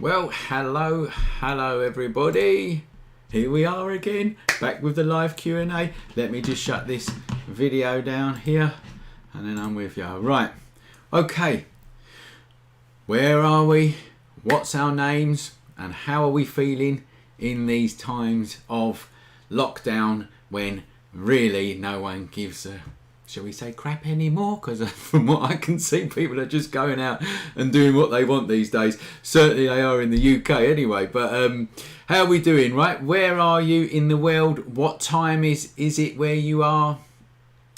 Well, hello everybody. Here we are again, back with the live Q&A. Let me just shut this video down here and then I'm with you. Right, okay. Where are we? What's our names? And how are we feeling in these times of lockdown when really no one gives a, shall we say, crap anymore? Because from what I can see, people are just going out and doing what they want these days. Certainly they are in the UK anyway. But how are we doing, right? Where are you in the world? What time is it where you are?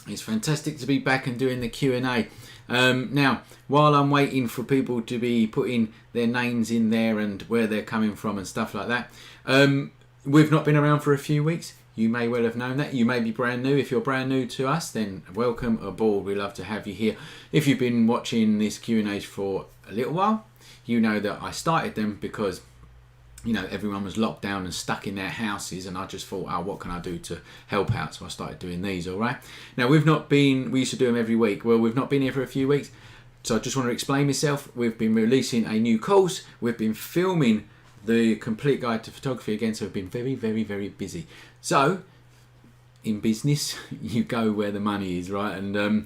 It's fantastic to be back and doing the Q&A. Now, while I'm waiting for people to be putting their names in there and where they're coming from and stuff like that, we've not been around for a few weeks. You may well have known that. You may be brand new. If you're brand new to us, then welcome aboard. We love to have you here. If you've been watching this Q&As for a little while, you know that I started them because, you know, everyone was locked down and stuck in their houses, and I just thought, oh, what can I do to help out? So I started doing these, all right? Now, we used to do them every week. Well, we've not been here for a few weeks, so I just want to explain myself. We've been releasing a new course. We've been filming the complete guide to photography again, so we've been very, very, very busy. So, in business, you go where the money is, right? And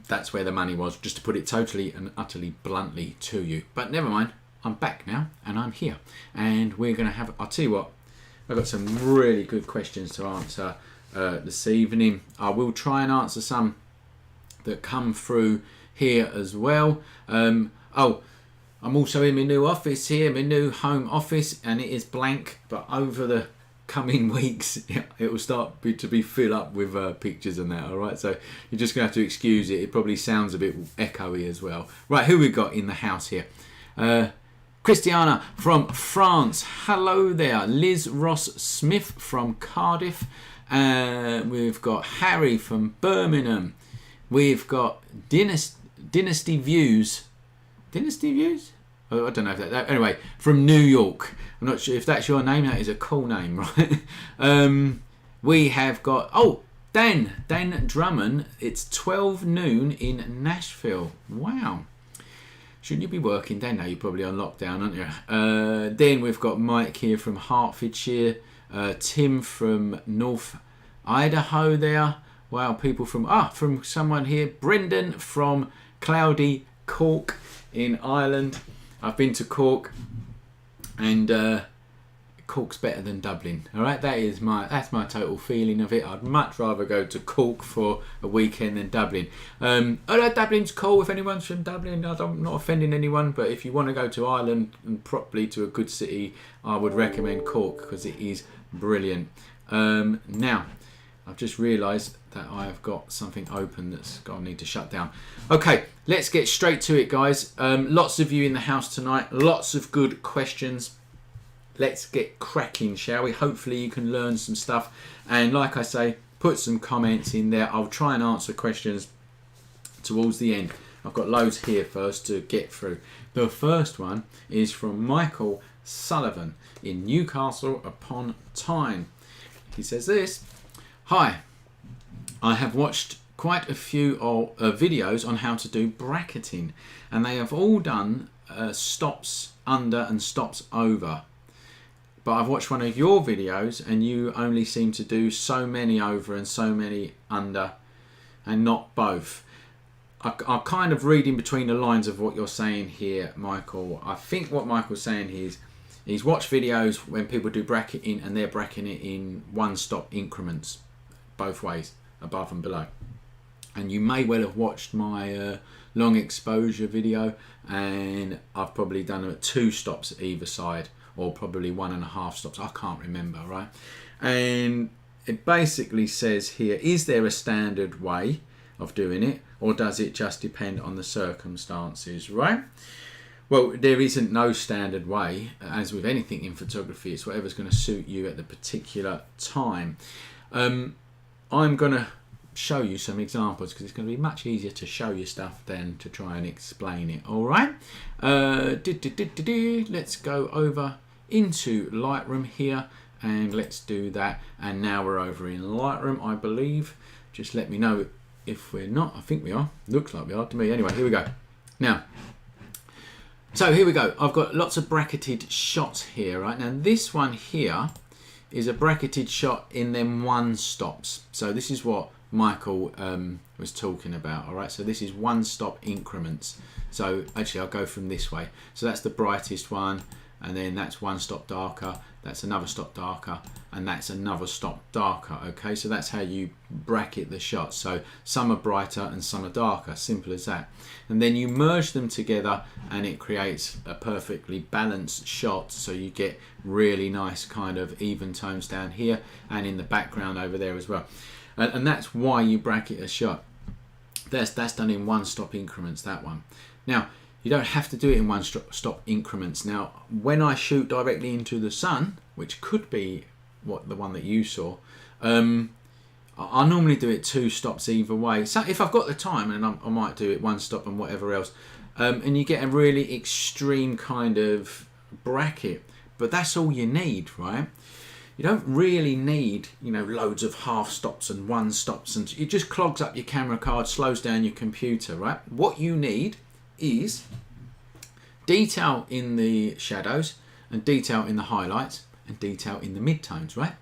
that's where the money was, just to put it totally and utterly bluntly to you. But never mind, I'm back now, and I'm here. And we're going to have, I'll tell you what, I've got some really good questions to answer this evening. I will try and answer some that come through here as well. I'm also in my new office here, my new home office, and it is blank, but over the coming weeks it will start to be filled up with pictures and that, all right? So you're just gonna have to excuse it. It probably sounds a bit echoey as well. Right, who we got in the house here? Christiana from France, hello there. Liz Ross Smith from Cardiff. We've got Harry from Birmingham. We've got Dynasty Views. Dynasty Views? Oh, I don't know if that anyway, from New York. I'm not sure if that's your name. That is a cool name, right? We have got Dan Drummond. It's 12 noon in Nashville. Wow. Shouldn't you be working, Dan? Now you're probably on lockdown, aren't you? Then we've got Mike here from Hertfordshire. Tim from North Idaho there. Wow, people from someone here. Brendan from cloudy Cork in Ireland. I've been to Cork, and Cork's better than Dublin. All right, that's my total feeling of it. I'd much rather go to Cork for a weekend than Dublin. Although Dublin's cool. If anyone's from Dublin, I'm not offending anyone, but if you want to go to Ireland and properly to a good city, I would recommend Cork because it is brilliant. Now, I've just realised that I've got something open I need to shut down. Okay, let's get straight to it, guys. Lots of you in the house tonight. Lots of good questions. Let's get cracking, shall we? Hopefully you can learn some stuff. And like I say, put some comments in there. I'll try and answer questions towards the end. I've got loads here first to get through. The first one is from Michael Sullivan in Newcastle upon Tyne. He says this. Hi, I have watched quite a few videos on how to do bracketing, and they have all done stops under and stops over. But I've watched one of your videos and you only seem to do so many over and so many under and not both. I'm kind of reading between the lines of what you're saying here, Michael. I think what Michael's saying here is he's watched videos when people do bracketing and they're bracketing it in one stop increments, both ways, above and below. And you may well have watched my long exposure video, and I've probably done them at 2 stops either side, or probably 1.5 stops. I can't remember, right? And it basically says here, is there a standard way of doing it, or does it just depend on the circumstances, right? Well, there isn't no standard way. As with anything in photography, it's whatever's going to suit you at the particular time. I'm going to show you some examples because it's going to be much easier to show you stuff than to try and explain it. All right. Let's go over into Lightroom here and let's do that. And now we're over in Lightroom, I believe. Just let me know if we're not. I think we are. Looks like we are to me. Anyway, here we go. Now, So here we go. I've got lots of bracketed shots here, right? Now this one here is a bracketed shot in them one stops. So this is what Michael was talking about, all right? So this is one stop increments. So actually I'll go from this way. So that's the brightest one, and then that's one stop darker, that's another stop darker, and that's another stop darker, okay? So that's how you bracket the shots. So some are brighter and some are darker, simple as that. And then you merge them together and it creates a perfectly balanced shot, so you get really nice kind of even tones down here and in the background over there as well. And that's why you bracket a shot. That's done in one stop increments, that one. Now, you don't have to do it in one stop increments. Now, when I shoot directly into the sun, which could be the one that you saw, I normally do it 2 stops either way. So if I've got the time, and I might do it 1 stop and whatever else, and you get a really extreme kind of bracket. But that's all you need, right? You don't really need, you know, loads of half stops and 1 stops, and it just clogs up your camera card, slows down your computer, right? What you need is detail in the shadows and detail in the highlights and detail in the midtones, right?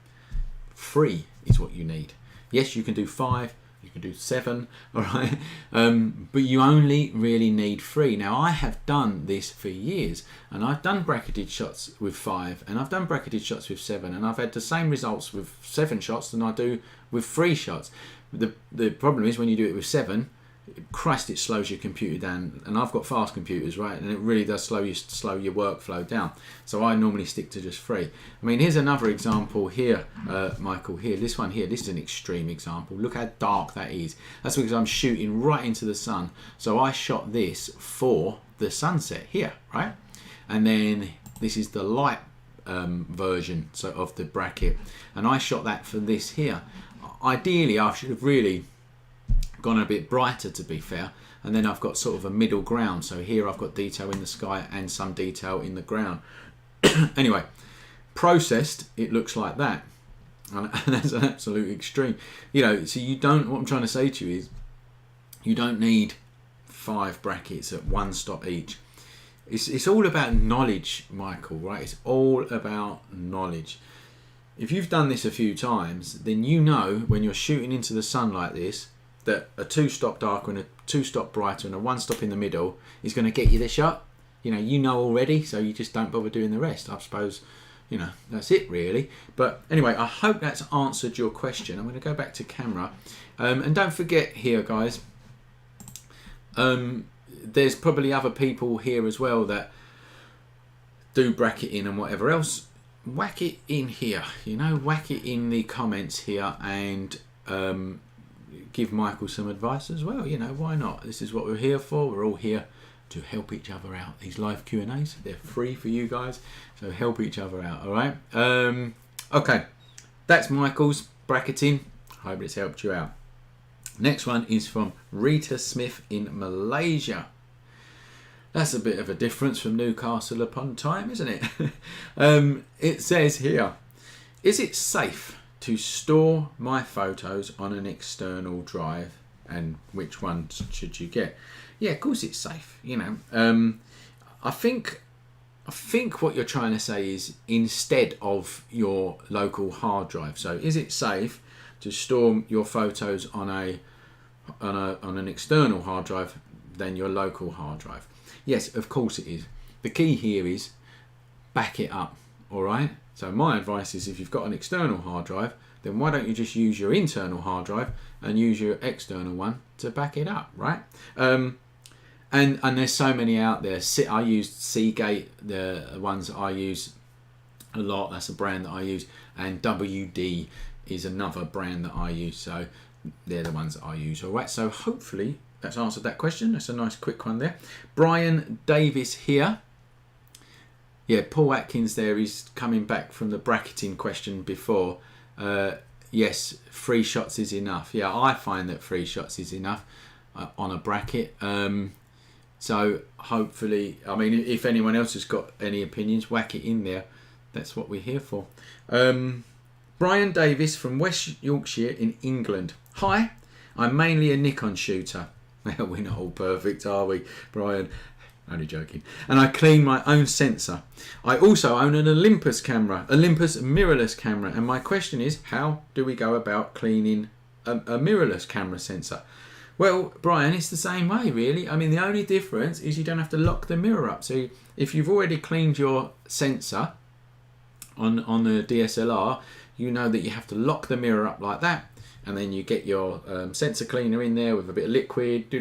3 is what you need. Yes, you can do 5, you can do 7, all right, but you only really need 3. Now, I have done this for years, and I've done bracketed shots with 5, and I've done bracketed shots with 7, and I've had the same results with 7 shots than I do with 3 shots. The problem is when you do it with 7, Christ, it slows your computer down, and I've got fast computers, right, and it really does slow your workflow down. So I normally stick to just 3. I mean, here's another example here, Michael, here, this one here, this is an extreme example. Look how dark that is. That's because I'm shooting right into the sun. So I shot this for the sunset here, right? And then this is the light version of the bracket, and I shot that for this here. Ideally, I should have really gone a bit brighter, to be fair, and then I've got sort of a middle ground. So here I've got detail in the sky and some detail in the ground. Anyway, processed, it looks like that, and that's an absolute extreme, you know. So you don't, what I'm trying to say to you is, you don't need 5 brackets at 1 stop each. It's all about knowledge, Michael, right? It's all about knowledge. If you've done this a few times, then you know when you're shooting into the sun like this, that a 2 stop darker and a 2 stop brighter and a 1 stop in the middle is going to get you the shot. You know already, so you just don't bother doing the rest. I suppose, you know, that's it really. But anyway, I hope that's answered your question. I'm going to go back to camera, and don't forget here, guys, there's probably other people here as well that do bracketing and whatever else. Whack it in here, you know, whack it in the comments here, and give Michael some advice as well. You know, why not? This is what we're here for. We're all here to help each other out. These live Q&As, they're free for you guys, so help each other out, all right? Okay, that's Michael's bracketing. Hope it's helped you out. Next one is from Rita Smith in Malaysia. That's a bit of a difference from Newcastle upon Tyne, isn't it? It says here, is it safe to store my photos on an external drive, and which ones should you get? Yeah, of course it's safe, you know. I think what you're trying to say is instead of your local hard drive. So is it safe to store your photos on an external hard drive than your local hard drive? Yes, of course it is. The key here is back it up, all right? So my advice is, if you've got an external hard drive, then why don't you just use your internal hard drive and use your external one to back it up, right? And there's so many out there. I used Seagate, the ones that I use a lot. That's a brand that I use. And WD is another brand that I use. So they're the ones that I use, all right? So hopefully that's answered that question. That's a nice quick one there. Brian Davis here. Yeah, Paul Atkins there is coming back from the bracketing question before. Yes, 3 shots is enough. Yeah, I find that 3 shots is enough on a bracket. So hopefully, I mean, if anyone else has got any opinions, whack it in there. That's what we're here for. Brian Davis from West Yorkshire in England. Hi, I'm mainly a Nikon shooter. Well, we're not all perfect, are we, Brian? Only joking. And I clean my own sensor. I also own an Olympus mirrorless camera. And my question is, how do we go about cleaning a mirrorless camera sensor? Well, Brian, it's the same way, really. I mean, the only difference is you don't have to lock the mirror up. So if you've already cleaned your sensor on the DSLR, you know that you have to lock the mirror up like that. And then you get your sensor cleaner in there with a bit of liquid,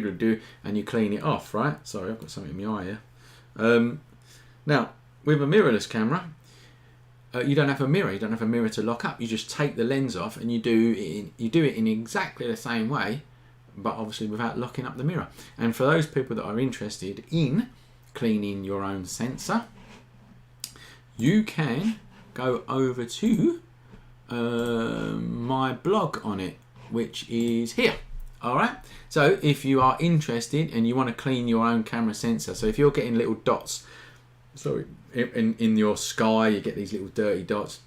and you clean it off, right? Sorry, I've got something in my eye here. Now, with a mirrorless camera, you don't have a mirror. You don't have a mirror to lock up. You just take the lens off, and you do it in exactly the same way, but obviously without locking up the mirror. And for those people that are interested in cleaning your own sensor, you can go over to my blog on it, which is here. All right, so if you are interested and you want to clean your own camera sensor, so if you're getting little dots, sorry, in your sky, you get these little dirty dots,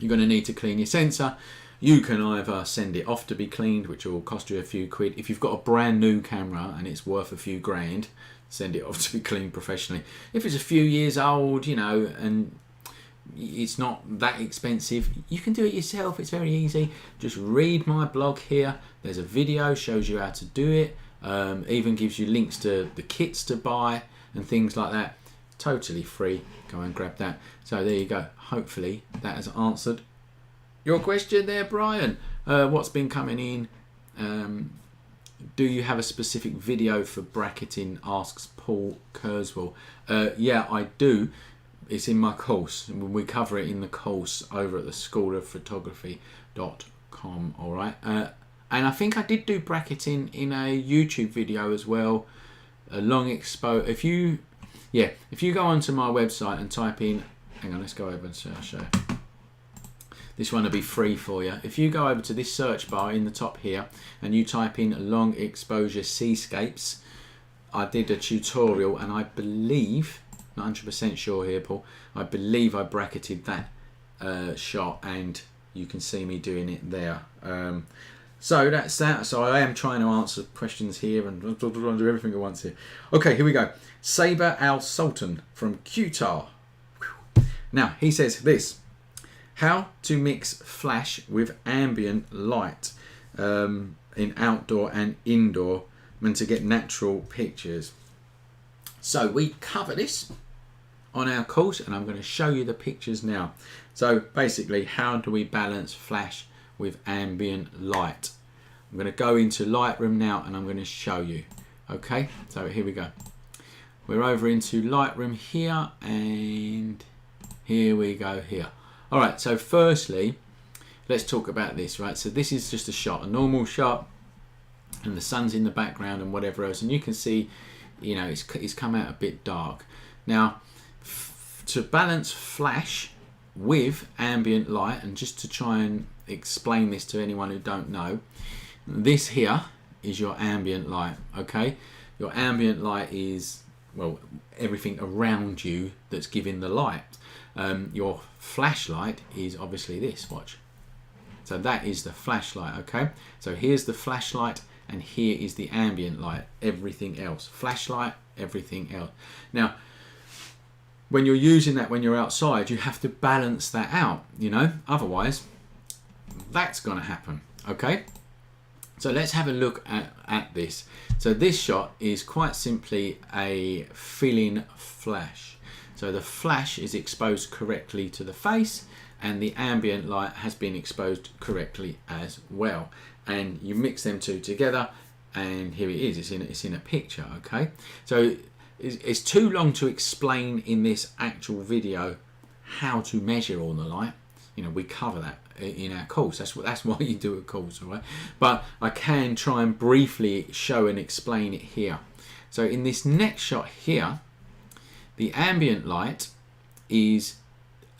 you're going to need to clean your sensor. You can either send it off to be cleaned, which will cost you a few quid. If you've got a brand new camera and it's worth a few grand, send it off to be cleaned professionally. If it's a few years old, you know, and it's not that expensive, you can do it yourself. It's very easy. Just read my blog here. There's a video, shows you how to do it, even gives you links to the kits to buy and things like that. Totally free. Go and grab that. So there you go. Hopefully that has answered your question there, Brian. What's been coming in? Do you have a specific video for bracketing, asks Paul Kurzweil. Yeah, I do. It's in my course. We cover it in the course over at the schoolophphotography.com. All right. And I think I did do bracketing in a YouTube video as well. A long expo. If you go onto my website and type in, hang on, let's go over and show you. This one will be free for you. If you go over to this search bar in the top here and you type in long exposure seascapes, I did a tutorial, and I believe, not 100% sure here, Paul, I believe I bracketed that shot, and you can see me doing it there. So that's that. So I am trying to answer questions here and do everything at once here. Okay, here we go. Saber Al Sultan from Qatar. Now, he says this: how to mix flash with ambient light in outdoor and indoor and to get natural pictures. So we cover this on our course, and I'm going to show you the pictures now. So basically, how do we balance flash with ambient light? I'm going to go into Lightroom now and I'm going to show you. Okay, so here we go. We're over into Lightroom here, and here we go here. All right, so firstly, let's talk about this, right? So this is just a shot, a normal shot, and the sun's in the background and whatever else, and you can see, you know, it's come out a bit dark. Now, to balance flash with ambient light, and just to try and explain this to anyone who don't know, this here is your ambient light, okay? Your ambient light is, well, everything around you that's giving the light. Your flashlight is obviously this, watch. So that is the flashlight, okay? So here's the flashlight, and here is the ambient light, everything else. Flashlight, everything else. Now, when you're using that when you're outside, you have to balance that out, you know? Otherwise, that's going to happen, okay? So let's have a look at this. So this shot is quite simply a fill-in flash. So the flash is exposed correctly to the face, and the ambient light has been exposed correctly as well. And you mix them two together, and here it is. It's in a picture, okay? So it's too long to explain in this actual video how to measure all the light. You know, we cover that in our course. That's why you do a course, all right? But I can try and briefly show and explain it here. So in this next shot here, the ambient light is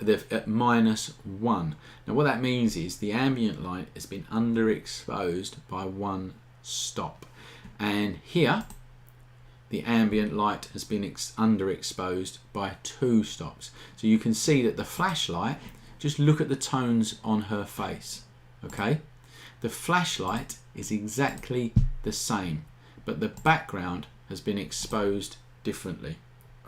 at -1. Now what that means is the ambient light has been underexposed by 1 stop. And here, the ambient light has been underexposed by 2 stops. So you can see that the flashlight, just look at the tones on her face, okay? The flashlight is exactly the same, but the background has been exposed differently.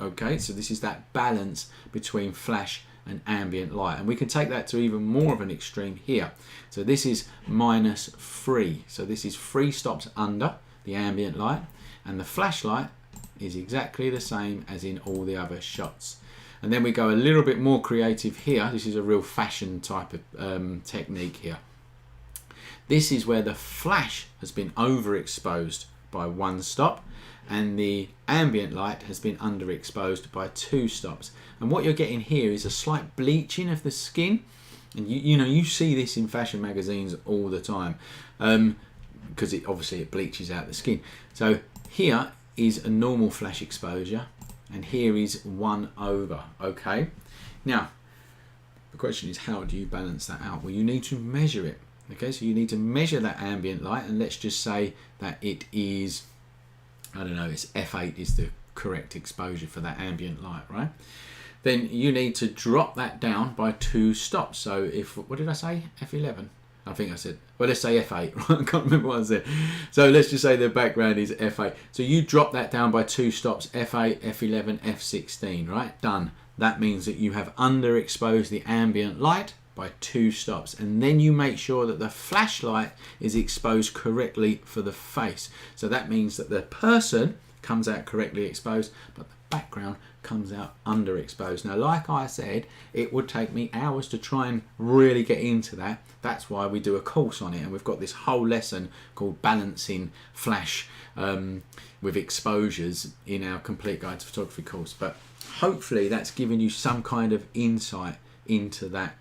Okay, so this is that balance between flash and ambient light, and we can take that to even more of an extreme here. So this is -3, so this is 3 stops under the ambient light, and the flashlight is exactly the same as in all the other shots. And then we go a little bit more creative here. This is a real fashion type of technique here. This is where the flash has been overexposed by 1 stop, and the ambient light has been underexposed by 2 stops. And what you're getting here is a slight bleaching of the skin. And you know, you see this in fashion magazines all the time, because obviously it bleaches out the skin. So here is a normal flash exposure, and here is 1/. Okay, now the question is, how do you balance that out? Well, you need to measure it. Okay, so you need to measure that ambient light, and let's just say that it is, I don't know, it's f8 is the correct exposure for that ambient light, right? Then you need to drop that down by 2 stops. So if, what did I say? F11? I think I said, well, let's say f8, right? I can't remember what I said. So let's just say the background is f8. So you drop that down by 2 stops, f8, f11, f16, right? Done. That means that you have underexposed the ambient light by 2 stops, and then you make sure that the flashlight is exposed correctly for the face. So that means that the person comes out correctly exposed, but the background comes out underexposed. Now, like I said, it would take me hours to try and really get into that. That's why we do a course on it, and we've got this whole lesson called Balancing Flash with Exposures in our Complete Guide to Photography course. But hopefully that's given you some kind of insight into that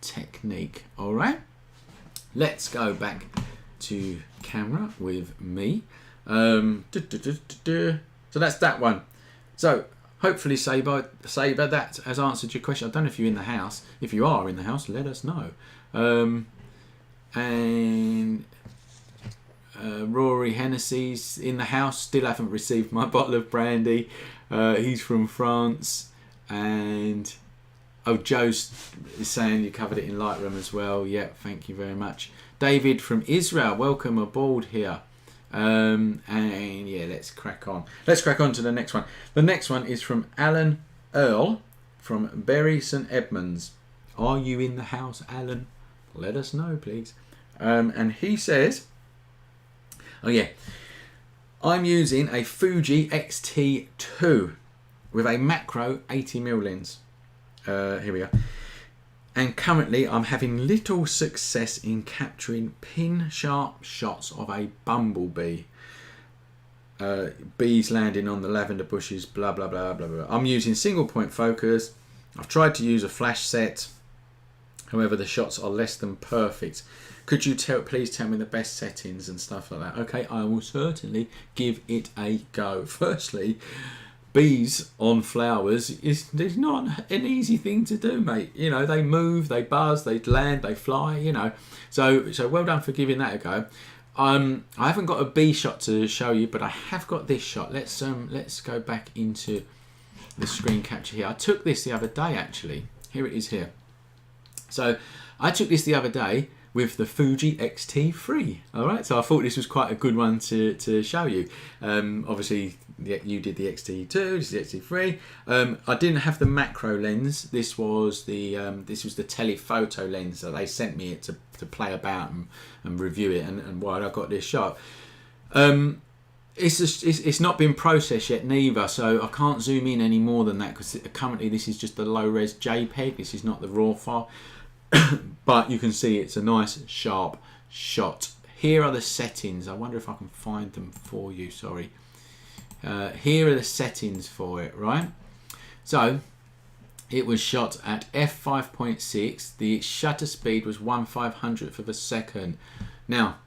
technique. All right, let's go back to camera with me. So that's that one. So hopefully Saber, that has answered your question. I don't know if you're in the house. If you are in the house, let us know. And Rory Hennessy's in the house, still haven't received my bottle of brandy. He's from France. And oh, Joe's is saying you covered it in Lightroom as well. Yeah, thank you very much. David from Israel, welcome aboard here. And yeah, let's crack on. Let's crack on to the next one. The next one is from Alan Earl from Bury St Edmunds. Are you in the house, Alan? Let us know, please. And he says, oh yeah, I'm using a Fuji X-T2 with a macro 80mm lens. Here we are. And currently I'm having little success in capturing pin sharp shots of a bumblebee. Bees landing on the lavender bushes, blah blah blah blah blah. I'm using single point focus. I've tried to use a flash set, however the shots are less than perfect. Could you please tell me the best settings and stuff like that? Okay, I will certainly give it a go. Firstly, bees on flowers is not an easy thing to do, mate. You know, they move, they buzz, they land, they fly, you know. So well done for giving that a go. I haven't got a bee shot to show you, but I have got this shot. Let's go back into the screen capture here. I took this the other day, actually. Here it is here. So I took this the other day with the Fuji X-T3. All right, so I thought this was quite a good one to show you. Obviously, you did the X-T2, this is the X-T3. I didn't have the macro lens. This was the telephoto lens that they sent me it to play about and review it, and why I got this shot. It's not been processed yet neither, so I can't zoom in any more than that, because currently this is just the low res JPEG. This is not the raw file. But you can see it's a nice sharp shot. Here are the settings. I wonder if I can find them for you. Sorry. Here are the settings for it, right? So it was shot at f5.6. The shutter speed was 1/500th of a second. Now,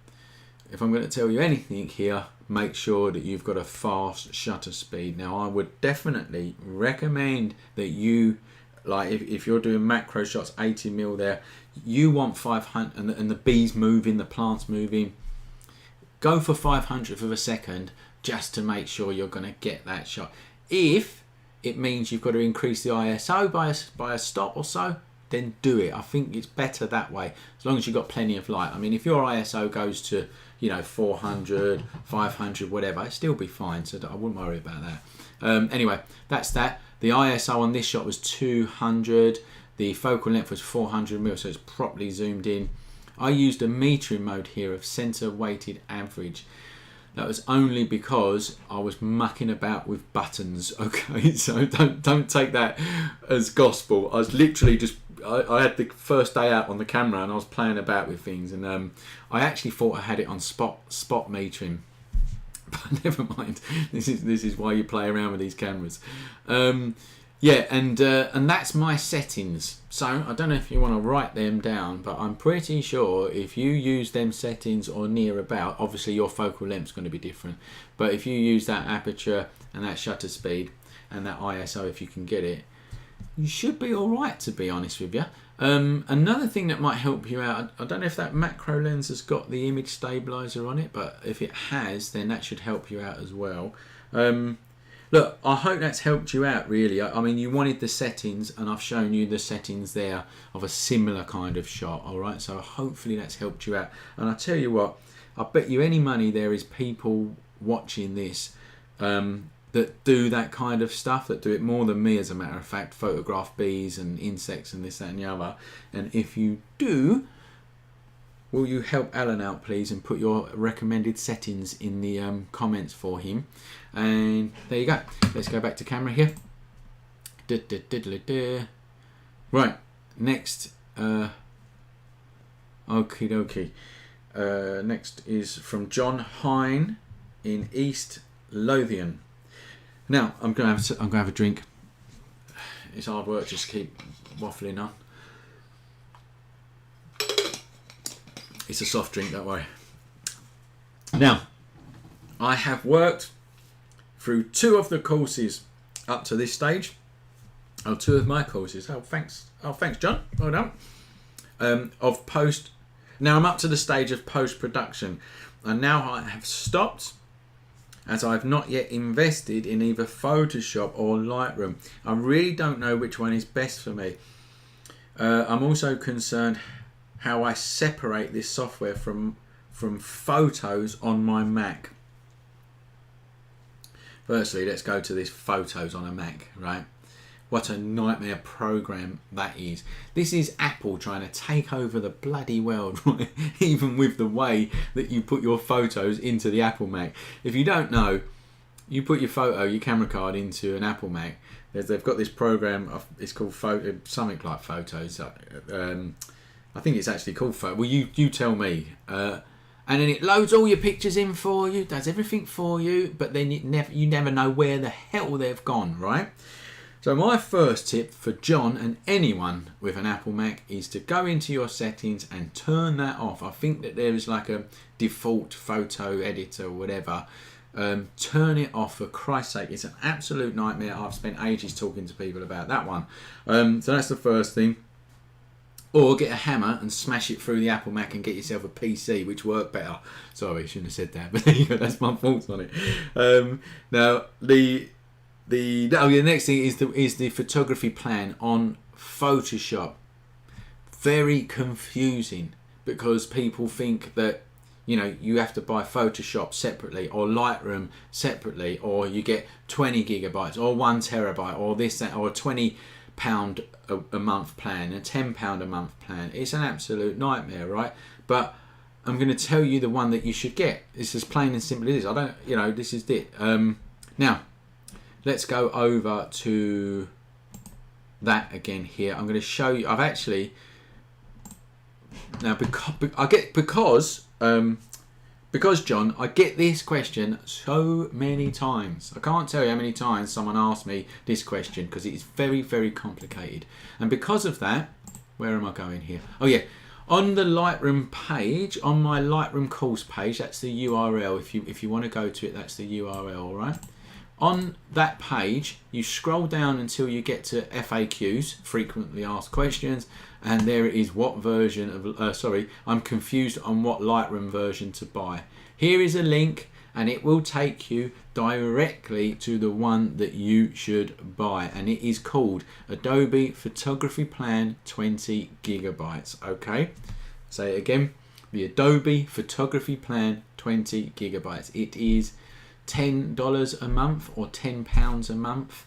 if I'm going to tell you anything here, make sure that you've got a fast shutter speed. Now, I would definitely recommend that you, like if you're doing macro shots, 80mm there, you want 500, and the bees moving, the plants moving, go for 500th of a second just to make sure you're going to get that shot. If it means you've got to increase the ISO by a stop or so, then do it. I think it's better that way, as long as you've got plenty of light. I mean, if your ISO goes to, you know, 400, 500, whatever, it'll still be fine, so I wouldn't worry about that. Anyway, that's that. The ISO on this shot was 200. The focal length was 400mm, so it's properly zoomed in. I used a metering mode here of center weighted average. That was only because I was mucking about with buttons, okay? So don't take that as gospel. I was literally just, I had the first day out on the camera and I was playing about with things, and I actually thought I had it on spot metering. But never mind. This is why you play around with these cameras. Yeah, and that's my settings. So I don't know if you want to write them down, but I'm pretty sure if you use them settings or near about, obviously your focal length is going to be different. But if you use that aperture and that shutter speed and that ISO, if you can get it, you should be all right, to be honest with you. Another thing that might help you out, I don't know if that macro lens has got the image stabilizer on it, but if it has, then that should help you out as well. Look, I hope that's helped you out, really. I mean, you wanted the settings, and I've shown you the settings there of a similar kind of shot, all right? So hopefully that's helped you out. And I tell you what, I bet you any money there is people watching this that do that kind of stuff, that do it more than me, as a matter of fact, photograph bees and insects and this, that and the other. And if you do, will you help Alan out, please, and put your recommended settings in the comments for him. And there you go. Let's go back to camera here. Right, next. Okie dokie. Next is from John Hine in East Lothian. Now I'm gonna have a drink. It's hard work, just keep waffling on. It's a soft drink, don't worry. Now, I have worked through 2 of the courses up to this stage. Oh, 2 of my courses. Oh, thanks. Oh, thanks, John. Well done. Of post. Now I'm up to the stage of post-production, and now I have stopped, as I've not yet invested in either Photoshop or Lightroom. I really don't know which one is best for me. I'm also concerned how I separate this software from photos on my Mac. Firstly, let's go to this photos on a Mac, right? What a nightmare program that is. This is Apple trying to take over the bloody world, right? Even with the way that you put your photos into the Apple Mac. If you don't know, you put your camera card into an Apple Mac. They've got this program, it's called something like Photos. I think it's actually called Photo. Well, you tell me. And then it loads all your pictures in for you, does everything for you, but then you never know where the hell they've gone, right? So my first tip for John and anyone with an Apple Mac is to go into your settings and turn that off. I think that there is like a default photo editor or whatever. Turn it off, for Christ's sake. It's an absolute nightmare. I've spent ages talking to people about that one. So that's the first thing. Or get a hammer and smash it through the Apple Mac and get yourself a PC, which work better. Sorry, I shouldn't have said that, but there you go, that's my thoughts on it. Now, the next thing is the photography plan on Photoshop. Very confusing, because people think that, you know, you have to buy Photoshop separately or Lightroom separately, or you get 20 gigabytes or 1 terabyte or this, that, or £20 a month plan, a £10 a month plan. It's an absolute nightmare, right? But I'm going to tell you the one that you should get. It's as plain and simple as this. This is it. Now, let's go over to that again here. I'm going to show you. I've actually now because John, I get this question so many times. I can't tell you how many times someone asked me this question, because it is very, very complicated. And because of that, where am I going here? Oh yeah, on the Lightroom page, on my Lightroom course page, that's the URL. If you want to go to it, that's the URL, all right? On that page, you scroll down until you get to FAQs, frequently asked questions, and there it is, what version of, I'm confused on what Lightroom version to buy. Here is a link, and it will take you directly to the one that you should buy, and it is called Adobe Photography Plan 20 gigabytes. Okay, say it again, the Adobe Photography Plan 20 gigabytes. It is $10 a month or £10 a month,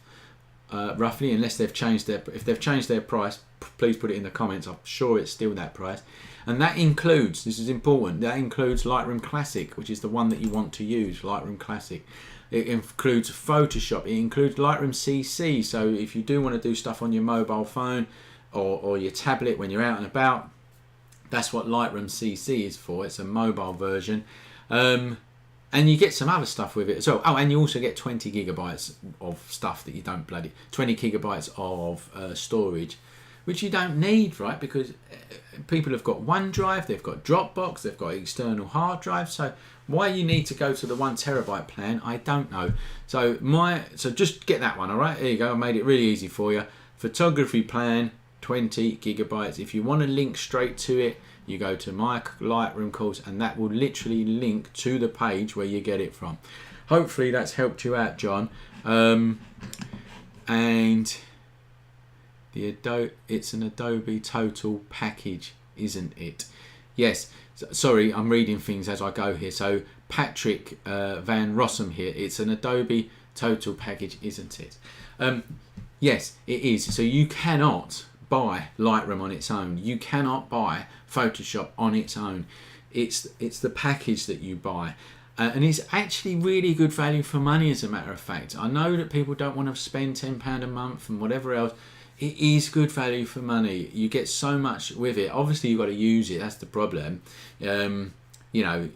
roughly, unless they've changed their, if they've changed their price, please put it in the comments. I'm sure it's still that price. And that includes, this is important, that includes Lightroom Classic, which is the one that you want to use, Lightroom Classic. It includes Photoshop, it includes Lightroom CC, so if you do want to do stuff on your mobile phone or your tablet when you're out and about, that's what Lightroom CC is for. It's a mobile version. And you get some other stuff with it as well. Oh, and you also get 20 gigabytes of stuff that you don't 20 gigabytes of storage, which you don't need, right? Because people have got OneDrive, they've got Dropbox, they've got external hard drives. So why you need to go to the 1 terabyte plan, I don't know. So just get that one, all right? There you go. I made it really easy for you. Photography Plan 20 gigabytes. If you want to link straight to it, you go to my Lightroom course, and that will literally link to the page where you get it from. Hopefully that's helped you out, John. And it's an Adobe total package, isn't it? Yes. Sorry, I'm reading things as I go here. So Patrick Van Rossum here. It's an Adobe total package, isn't it? Yes, it is. So you cannot buy Lightroom on its own. You cannot buy Photoshop on its own. It's the package that you buy. And it's actually really good value for money, as a matter of fact. I know that people don't want to spend £10 a month and whatever else. It is good value for money. You get so much with it. Obviously, you've got to use it. That's the problem. You know,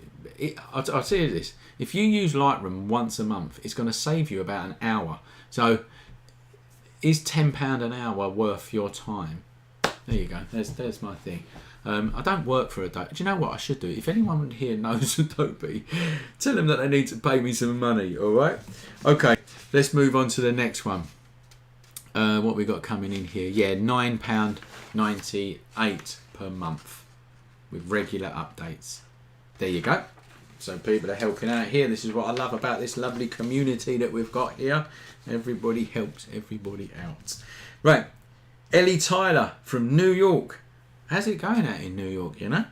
I'll tell you this. If you use Lightroom once a month, it's going to save you about an hour. So is £10 an hour worth your time? There you go. There's my thing. I don't work for Adobe. Do you know what I should do? If anyone here knows Adobe, tell them that they need to pay me some money, all right? Okay, let's move on to the next one. What we got coming in here? Yeah, £9.98 per month with regular updates. There you go. So people are helping out here. This is what I love about this lovely community that we've got here. Everybody helps everybody out. Right, Ellie Tyler from New York. How's it going out in New York, you know?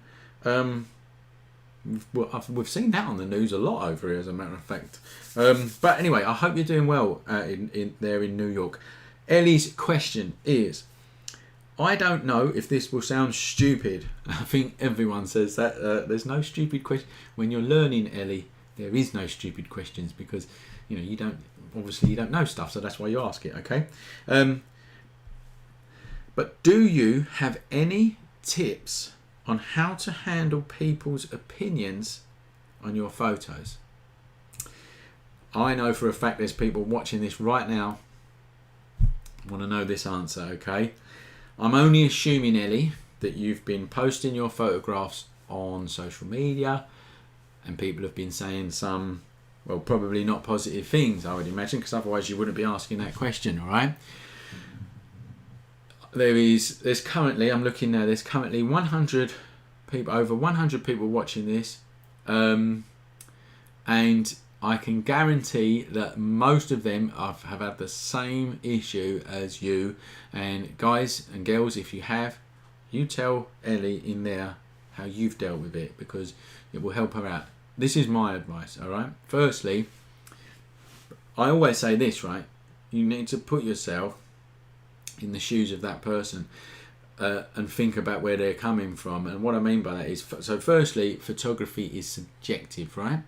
We've seen that on the news a lot over here, as a matter of fact. But anyway, I hope you're doing well in there in New York. Ellie's question is, I don't know if this will sound stupid. I think everyone says that. There's no stupid question. When you're learning, Ellie, there is no stupid questions, because you know you don't know stuff, so that's why you ask it, okay? But do you have any tips on how to handle people's opinions on your photos? I know for a fact there's people watching this right now want to know this answer, okay? I'm only assuming, Ellie, that you've been posting your photographs on social media and people have been saying some, well, probably not positive things, I would imagine, because otherwise you wouldn't be asking that question, all right? There's currently, I'm looking now, there's currently 100 people, over 100 people watching this, and I can guarantee that most of them have had the same issue as you. And guys and girls, if you have, you tell Ellie in there how you've dealt with it, because it will help her out. This is my advice, all right? Firstly, I always say this, right? You need to put yourself in the shoes of that person and think about where they're coming from. And what I mean by that is, so firstly, photography is subjective, right?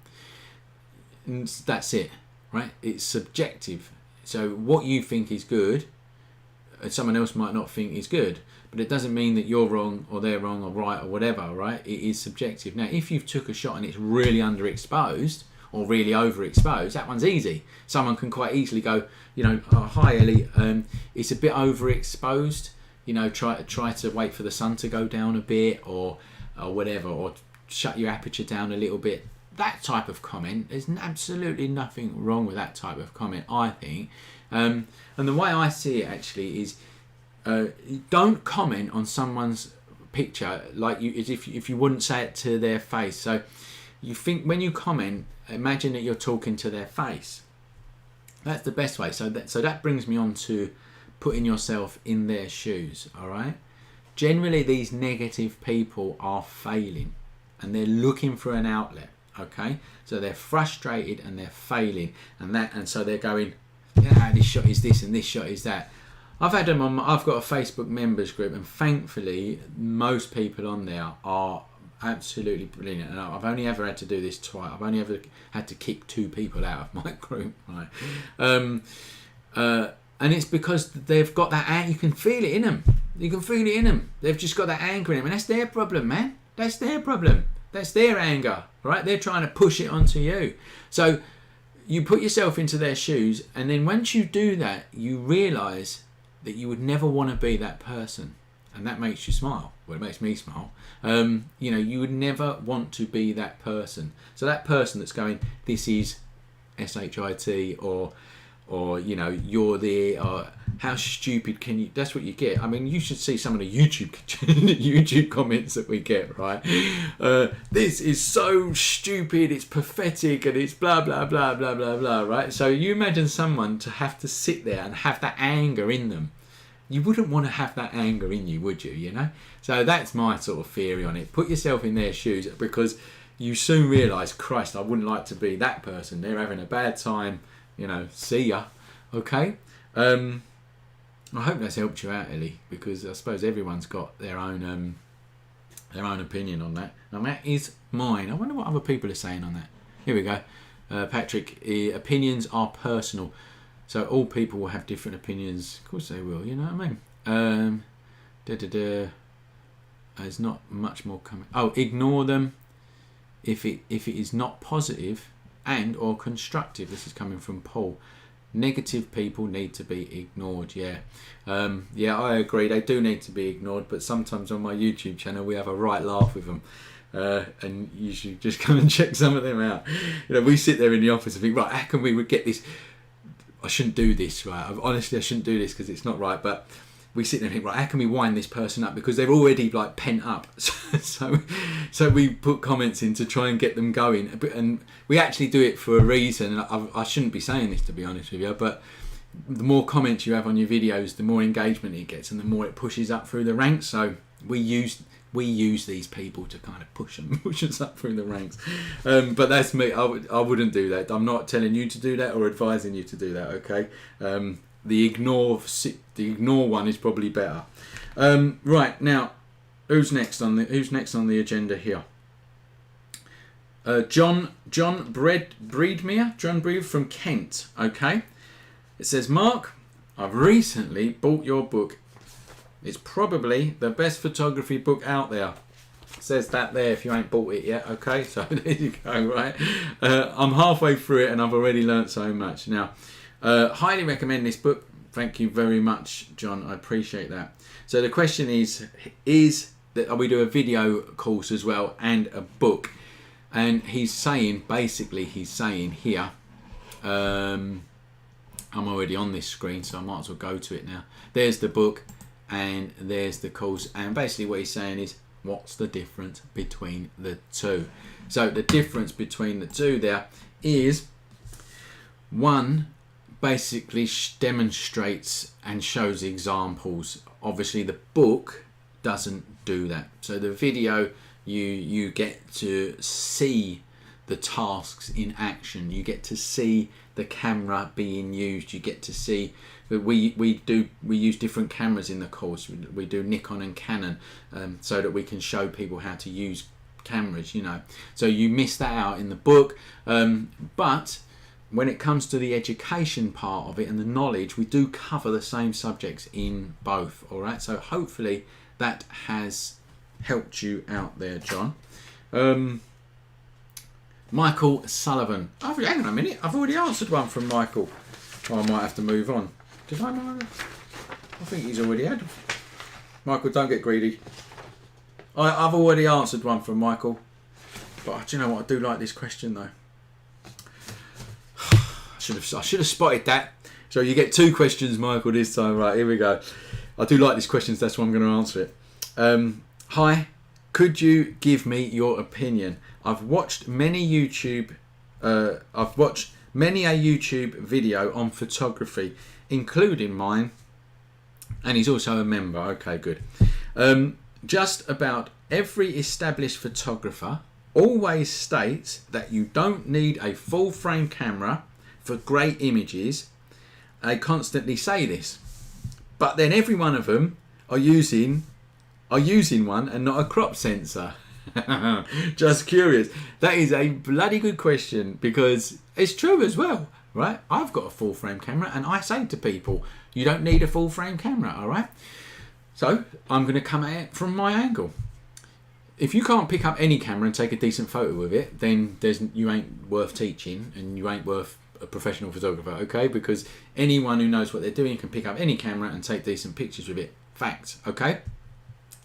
And that's it, right? It's subjective. So what you think is good, someone else might not think is good, but it doesn't mean that you're wrong or they're wrong or right or whatever, right? It is subjective. Now, if you've took a shot and it's really underexposed or really overexposed, that one's easy. Someone can quite easily go, you know, oh, hi Ellie, it's a bit overexposed. You know, try to wait for the sun to go down a bit, or whatever, or shut your aperture down a little bit. That type of comment, there's absolutely nothing wrong with that type of comment, I think. And the way I see it actually is, don't comment on someone's picture like you, as if you wouldn't say it to their face. So you think when you comment, imagine that you're talking to their face. That's the best way. So that brings me on to putting yourself in their shoes. All right. Generally, these negative people are failing, and they're looking for an outlet. Okay, so they're frustrated and they're failing, and so they're going, yeah, this shot is this and this shot is that. I've had them on. I've got a Facebook members group, and thankfully, most people on there are absolutely brilliant. And I've only ever had to do this twice. I've only ever had to kick 2 people out of my group, right? And it's because they've got that. You can feel it in them. You can feel it in them. They've just got that anger in them, and that's their problem, man. That's their problem. That's their anger, right? They're trying to push it onto you. So you put yourself into their shoes, and then once you do that, you realise that you would never want to be that person, and that makes you smile. Well, it makes me smile. You would never want to be that person. So that person that's going, this is shit, or you're there, or how stupid can you? That's what you get. I mean, you should see some of the YouTube comments that we get, right? This is so stupid, it's pathetic, and it's blah blah blah blah blah blah, right? So you imagine someone to have to sit there and have that anger in them. You wouldn't want to have that anger in you, would you? So that's my sort of theory on it. Put yourself in their shoes, because you soon realise, Christ, I wouldn't like to be that person. They're having a bad time. See ya. Okay. I hope that's helped you out, Ellie, because I suppose everyone's got their own opinion on that. And that is mine. I wonder what other people are saying on that. Here we go. Patrick, opinions are personal, so all people will have different opinions. Of course they will. You know what I mean? There's not much more coming. Oh, ignore them if it is not positive and or constructive. This is coming from Paul. Negative people need to be ignored. Yeah, I agree. They do need to be ignored, but sometimes on my YouTube channel we have a right laugh with them, and you should just come and check some of them out. We sit there in the office and think, right, how can we get this? I shouldn't do this, right? Honestly, I shouldn't do this because it's not right, but we sit there and think, right, how can we wind this person up, because they're already like pent up. So we put comments in to try and get them going, and we actually do it for a reason. I shouldn't be saying this, to be honest with you, but the more comments you have on your videos, the more engagement it gets, and the more it pushes up through the ranks. So we use these people to kind of push us up through the ranks. But that's me. I wouldn't do that. I'm not telling you to do that or advising you to do that. Okay. The ignore one is probably better. Right, now, who's next on the agenda here? John Breedmere from Kent. Okay, it says, Mark, I've recently bought your book. It's probably the best photography book out there. It says that there if you ain't bought it yet. Okay, so there you go. Right, I'm halfway through it and I've already learnt so much. Now, highly recommend this book. Thank you very much, John. I appreciate that. So the question is that we do a video course as well and a book, and he's saying here, I'm already on this screen, so I might as well go to it now. There's the book and there's the course, and basically what he's saying is, what's the difference between the two? So the difference between the two there is, one basically demonstrates and shows examples. Obviously the book doesn't do that. So the video, you get to see the tasks in action. You get to see the camera being used. You get to see that we use different cameras in the course. We do Nikon and Canon, so that we can show people how to use cameras. So you miss that out in the book, but when it comes to the education part of it and the knowledge, we do cover the same subjects in both. All right, so hopefully that has helped you out there, John. Michael Sullivan. Oh, hang on a minute, I've already answered one from Michael. Oh, I might have to move on. Did I know? I think he's already had. Michael, don't get greedy. I've already answered one from Michael. But do you know what? I do like this question though. I should have spotted that. So you get 2 questions, Michael, this time. Right, here we go. I do like these questions, that's why I'm going to answer it. Hi, could you give me your opinion? I've watched many YouTube I've watched many a YouTube video on photography, including mine, and he's also a member. Okay, good. Just about every established photographer always states that you don't need a full frame camera for great images. They constantly say this, but then every one of them are using one and not a crop sensor. Just curious. That is a bloody good question, because it's true as well, right? I've got a full frame camera and I say to people, you don't need a full frame camera, all right? So I'm going to come at it from my angle. If you can't pick up any camera and take a decent photo with it, then you ain't worth teaching and you ain't worth a professional photographer, okay? Because anyone who knows what they're doing can pick up any camera and take decent pictures with it. Facts, okay?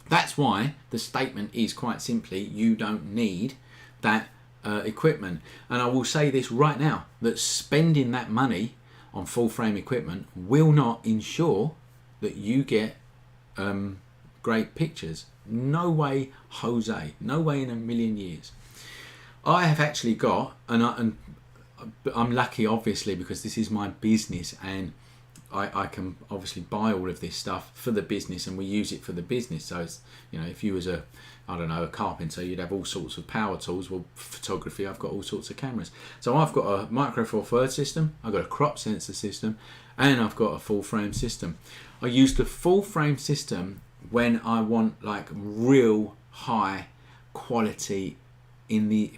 That's why the statement is quite simply, you don't need that equipment. And I will say this right now, that spending that money on full frame equipment will not ensure that you get great pictures. No way, Jose. No way in a million years. I have actually got, and I'm lucky obviously because this is my business, and I can obviously buy all of this stuff for the business, and we use it for the business. So it's, you know, if you was a carpenter, you'd have all sorts of power tools. Well, photography, I've got all sorts of cameras. So I've got a Micro Four Thirds system, I've got a crop sensor system, and I've got a full frame system. I use the full frame system when I want like real high quality in the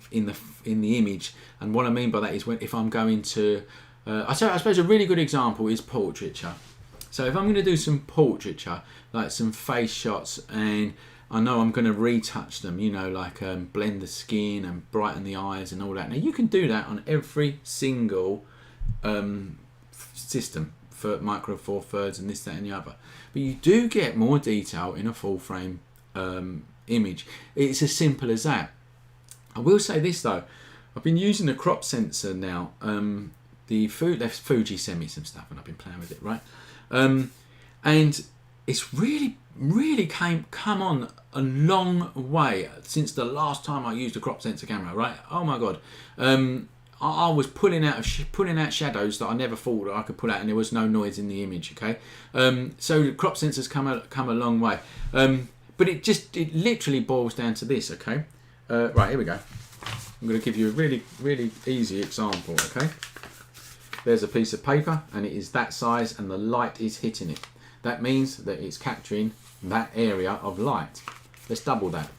image, and what I mean by that is if I'm going to I suppose a really good example is portraiture. So if I'm going to do some portraiture, like some face shots, and I know I'm going to retouch them, you know, like blend the skin and brighten the eyes and all that. Now you can do that on every single system for Micro Four Thirds and this, that and the other. But you do get more detail in a full frame image. It's as simple as that. I will say this though, I've been using the crop sensor now. Fuji sent me some stuff and I've been playing with it, right? And it's really come on a long way since the last time I used a crop sensor camera, right? Oh my god. I was pulling out shadows that I never thought that I could pull out, and there was no noise in the image. Okay, so the crop sensors come a long way, but it literally boils down to this. Okay, right, here we go. I'm going to give you a really easy example. Okay, there's a piece of paper and it is that size, and the light is hitting it. That means that it's capturing that area of light. Let's double that.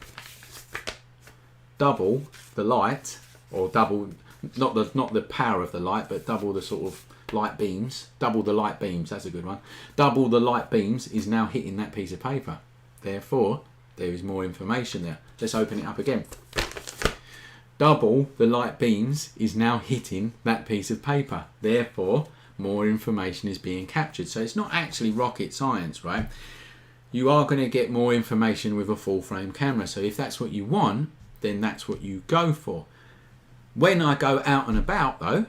Double the light, or double. Not the power of the light, but double the sort of light beams. Double the light beams, that's a good one. Double the light beams is now hitting that piece of paper. Therefore, there is more information there. Let's open it up again. Double the light beams is now hitting that piece of paper. Therefore, more information is being captured. So it's not actually rocket science, right? You are going to get more information with a full frame camera. So if that's what you want, then that's what you go for. When I go out and about though,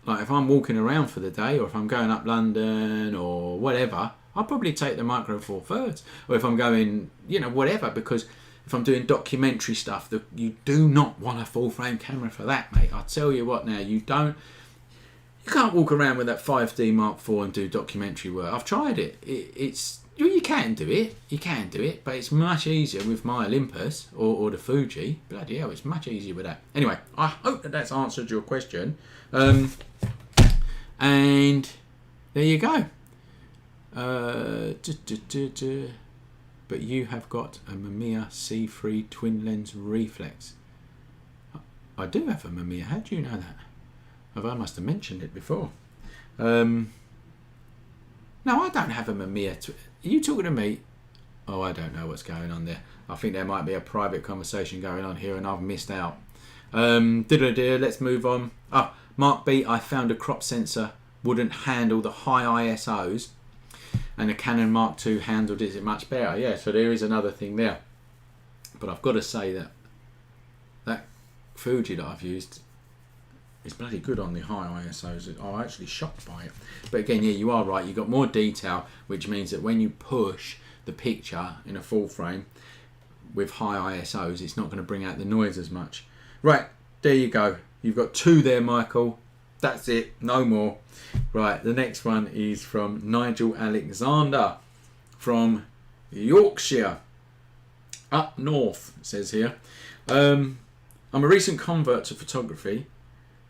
like if I'm walking around for the day, or if I'm going up London or whatever, I'll probably take the Micro Four Thirds. Or if I'm going, you know, whatever, because if I'm doing documentary stuff, you do not want a full frame camera for that, mate. I'll tell you what now, you can't walk around with that 5D Mark IV and do documentary work. I've tried it. You can do it, but it's much easier with my Olympus or the Fuji. Bloody hell, it's much easier with that. Anyway, I hope that's answered your question. And there you go. But you have got a Mamiya C3 twin lens reflex. I do have a Mamiya. How do you know that? I must have mentioned it before. No, I don't have a Mamiya. Are you talking to me? Oh, I don't know what's going on there. I think there might be a private conversation going on here and I've missed out. Let's move on. Mark B, I found a crop sensor wouldn't handle the high ISOs, and the Canon Mark II handled it much better. Yeah, so there is another thing there. But I've got to say that Fuji that I've used, it's bloody good on the high ISOs. I'm actually shocked by it. But again, yeah, you are right. You've got more detail, which means that when you push the picture in a full frame with high ISOs, it's not going to bring out the noise as much. Right, there you go. You've got 2 there, Michael. That's it, no more. Right, the next one is from Nigel Alexander from Yorkshire, up north, it says here. I'm a recent convert to photography,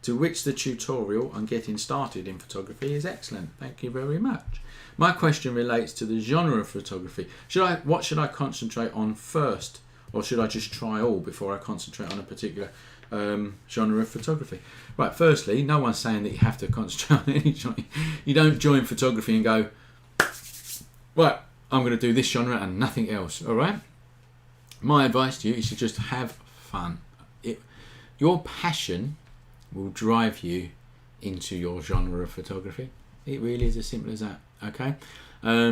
to which the tutorial on getting started in photography is excellent. Thank you very much. My question relates to the genre of photography. What should I concentrate on first, or should I just try all before I concentrate on a particular genre of photography? Right, firstly, no one's saying that you have to concentrate on any genre. You don't join photography and go, right, I'm going to do this genre and nothing else, all right? My advice to you is to just have fun. Your passion will drive you into your genre of photography. It really is as simple as that, okay? I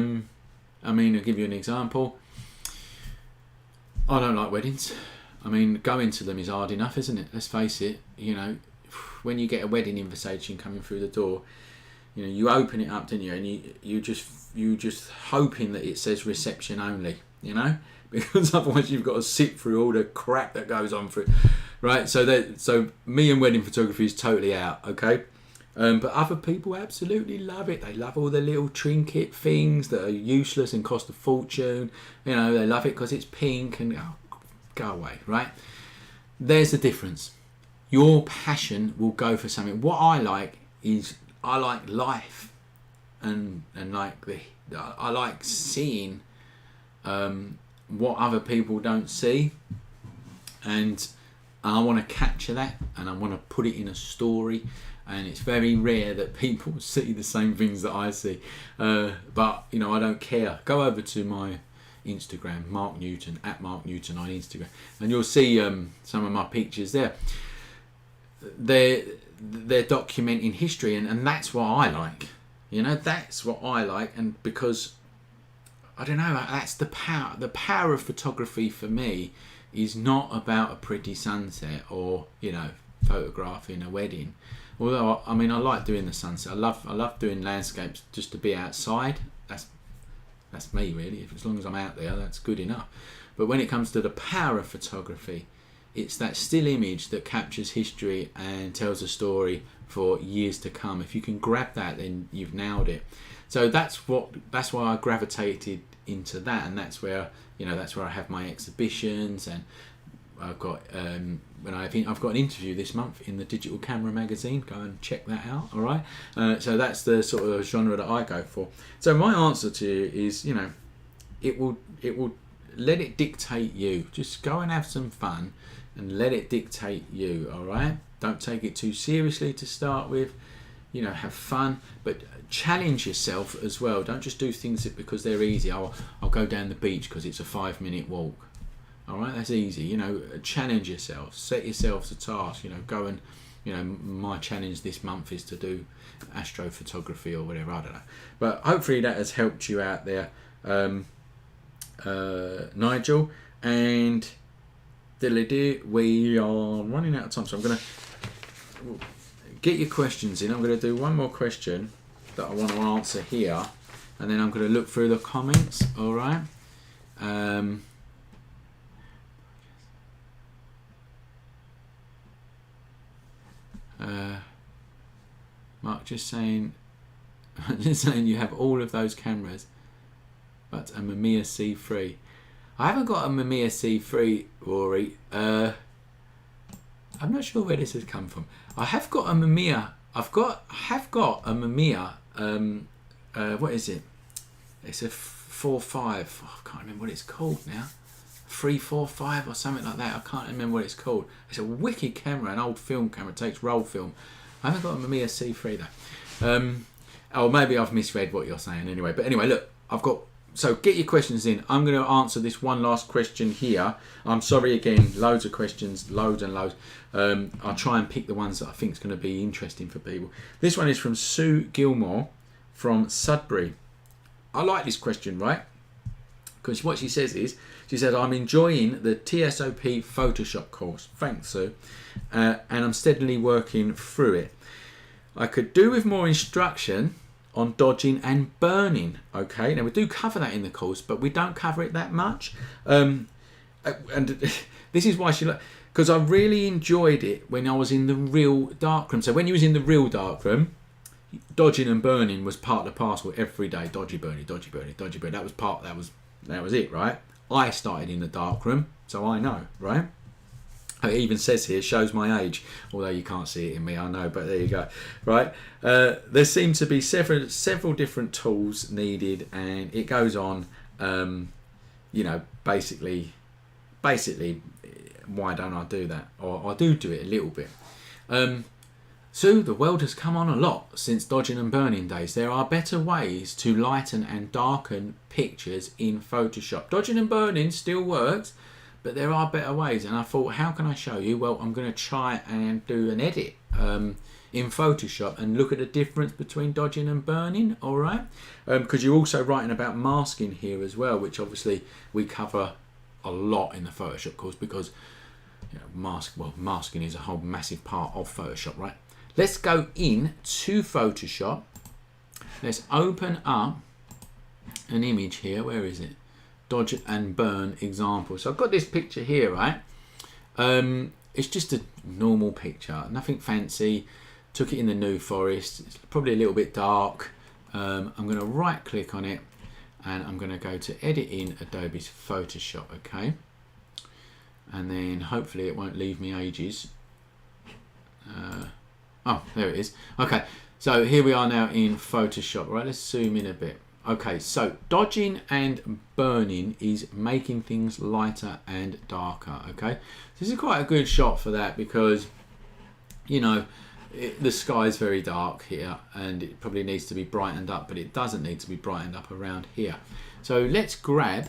mean, I'll give you an example. I don't like weddings. I mean, going to them is hard enough, isn't it? Let's face it, you know, when you get a wedding invitation coming through the door, you know, you open it up, don't you? And you just hoping that it says reception only, you know, because otherwise you've got to sit through all the crap that goes on through, right? So me and wedding photography is totally out, okay? But other people absolutely love it. They love all the little trinket things that are useless and cost a fortune. You know, they love it because it's pink and go away, right? There's the difference. Your passion will go for something. What I like is I like life, and like I like seeing what other people don't see, and I want to capture that, and I want to put it in a story. And it's very rare that people see the same things that I see, but you know, I don't care. Go over to my Instagram, Mark Newton, at Mark Newton on Instagram, and you'll see some of my pictures there. They're documenting history, and that's what I like. You know, that's what I like, and because I don't know, that's the power. The power of photography for me is not about a pretty sunset or, you know, photographing a wedding. Although I mean, I like doing the sunset. I love doing landscapes just to be outside. That's me really. As long as I'm out there, that's good enough. But when it comes to the power of photography, it's that still image that captures history and tells a story for years to come. If you can grab that, then you've nailed it. So that's why I gravitated into that, and that's where I have my exhibitions, and I've got I've got an interview this month in the Digital Camera magazine. Go and check that out. All right. So that's the sort of genre that I go for. So my answer to you is, you know, it will let it dictate you. Just go and have some fun and let it dictate you. All right. Don't take it too seriously to start with. You know, have fun, but challenge yourself as well. Don't just do things because they're easy. I'll go down the beach because it's a 5-minute walk. All right, that's easy. You know, challenge yourself. Set yourselves a task. You know, go and, you know, my challenge this month is to do astrophotography or whatever. I don't know, but hopefully that has helped you out there, Nigel. And we are running out of time, so I'm gonna get your questions in. I'm going to do one more question that I want to answer here, and then I'm going to look through the comments. All right. Mark just saying you have all of those cameras, but a Mamiya C3. I haven't got a Mamiya C3, Rory. I'm not sure where this has come from. I have got a Mamiya. I have got a Mamiya. What is it? It's a 4.5. Oh, I can't remember what it's called now. 345 or something like that. I can't remember what it's called. It's a wicked camera, an old film camera. It takes roll film. I haven't got a Mamiya C3 though. Oh, maybe I've misread what you're saying anyway. But anyway, look, so get your questions in. I'm going to answer this one last question here. I'm sorry again, loads of questions, loads and loads. I'll try and pick the ones that I think is going to be interesting for people. This one is from Sue Gilmore from Sudbury. I like this question, right? Because what she says is, she said, I'm enjoying the TSOP Photoshop course. Thanks, Sue. And I'm steadily working through it. I could do with more instruction on dodging and burning. Okay, now we do cover that in the course, but we don't cover it that much. And this is why because I really enjoyed it when I was in the real darkroom. So when you was in the real darkroom, dodging and burning was part of the parcel every day. Dodgy, burny, dodgy, burny, dodgy, burny. That was it, right? I started in the darkroom, so I know, right? It even says here, shows my age, although you can't see it in me, I know, but there you go, right? There seem to be several different tools needed, and it goes on, you know, basically, why don't I do that? Or I do it a little bit. So the world has come on a lot since dodging and burning days. There are better ways to lighten and darken pictures in Photoshop. Dodging and burning still works, but there are better ways, and I thought, how can I show you? Well, I'm going to try and do an edit in Photoshop and look at the difference between dodging and burning, all right? Because you're also writing about masking here as well, which obviously we cover a lot in the Photoshop course, because you know, masking is a whole massive part of Photoshop, right? Let's go in to Photoshop. Let's open up an image here. Where is it? Dodge and burn example. So I've got this picture here, right? It's just a normal picture, nothing fancy. Took it in the New Forest. It's probably a little bit dark. I'm going to right click on it, and I'm going to go to edit in Adobe's Photoshop, okay? And then hopefully it won't leave me ages. Oh, there it is. Okay, so here we are now in Photoshop, right? Let's zoom in a bit. Okay, so dodging and burning is making things lighter and darker, okay? This is quite a good shot for that, because, you know, the sky is very dark here and it probably needs to be brightened up, but it doesn't need to be brightened up around here. So let's grab,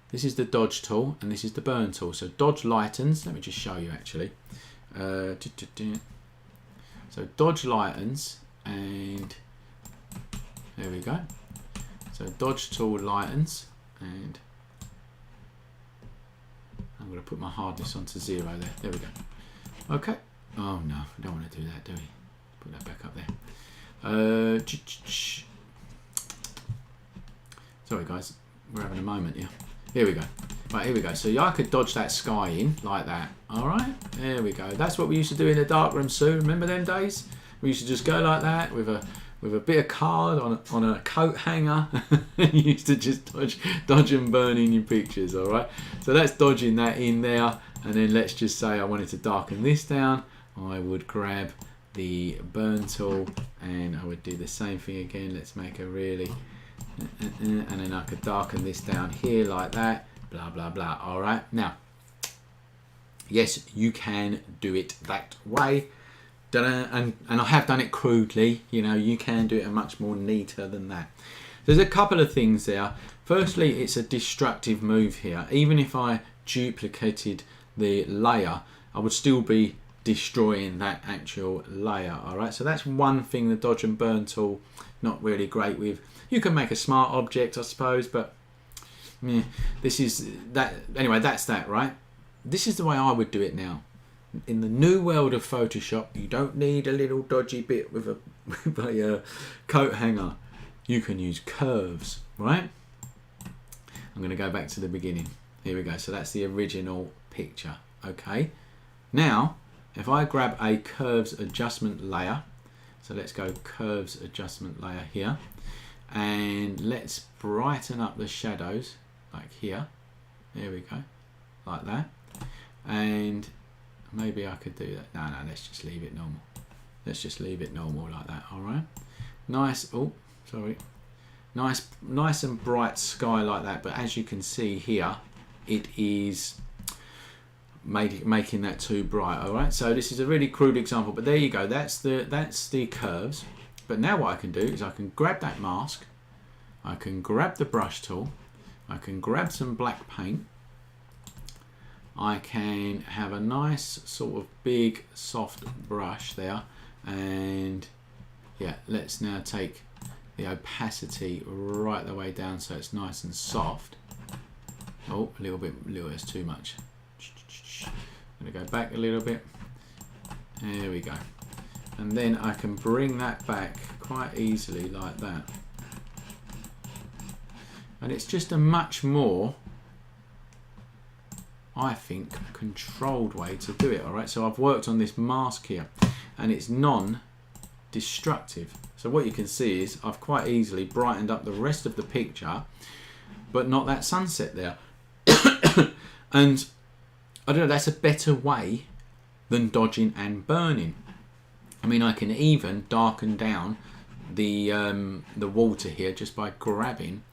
this is the dodge tool and this is the burn tool. So dodge lightens, let me just show you actually. So dodge lightens, and there we go. So dodge tool lightens, and I'm going to put my hardness onto 0 there. There we go. Okay. Oh no, we don't want to do that, do we? Put that back up there. Sorry guys, we're having a moment here. Here we go. Right, here we go. So I could dodge that sky in like that. All right, there we go. That's what we used to do in the darkroom, Sue. Remember them days? We used to just go like that with a bit of card on a coat hanger. You used to just dodge and burn in your pictures. All right. So that's dodging that in there, and then let's just say I wanted to darken this down. I would grab the burn tool and I would do the same thing again. Let's make a really, and then I could darken this down here like that. Blah blah blah. All right. Now, yes, you can do it that way. And I have done it crudely. You know, you can do it much more neater than that. There's a couple of things there. Firstly, it's a destructive move here. Even if I duplicated the layer, I would still be destroying that actual layer. All right. So that's one thing the dodge and burn tool not really great with. You can make a smart object, I suppose, but yeah, this is that. Anyway, that's that, right? This is the way I would do it now. In the new world of Photoshop, you don't need a little dodgy bit with a coat hanger. You can use curves, right? I'm going to go back to the beginning. Here we go. So that's the original picture. Okay. Now, if I grab a curves adjustment layer, so let's go curves adjustment layer here, and let's brighten up the shadows like here. There we go, like that. And maybe I could do that. No, let's just leave it normal. Let's just leave it normal like that. All right. Nice. Oh, sorry. Nice and bright sky like that. But as you can see here, it is making that too bright. All right. So this is a really crude example, but there you go. That's the curves. But now what I can do is I can grab that mask. I can grab the brush tool. I can grab some black paint. I can have a nice sort of big soft brush there, and yeah, let's now take the opacity right the way down so it's nice and soft. Oh, a little bit, that's too much. I'm going to go back a little bit. There we go. And then I can bring that back quite easily like that. And it's just a much more I think, controlled way to do it. All right, so I've worked on this mask here, and it's non-destructive. So what you can see is I've quite easily brightened up the rest of the picture, but not that sunset there. And I don't know, that's a better way than dodging and burning. I mean, I can even darken down the water here just by grabbing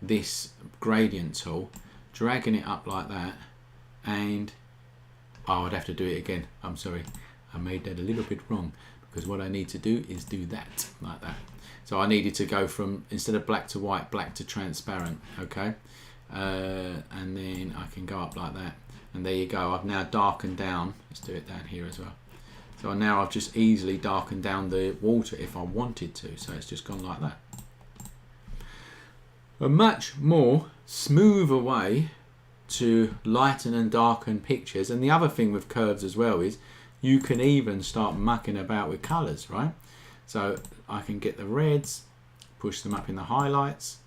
this gradient tool, dragging it up like that, and I'd have to do it again. I'm sorry, I made that a little bit wrong, because what I need to do is do that like that. So I needed to go from, instead of black to white, black to transparent. Okay, and then I can go up like that, and there you go. I've now darkened down. Let's do it down here as well. So now I've just easily darkened down the water if I wanted to. So it's just gone like that. A much more smoother way to lighten and darken pictures. And the other thing with curves as well is you can even start mucking about with colours, right? So I can get the reds, push them up in the highlights.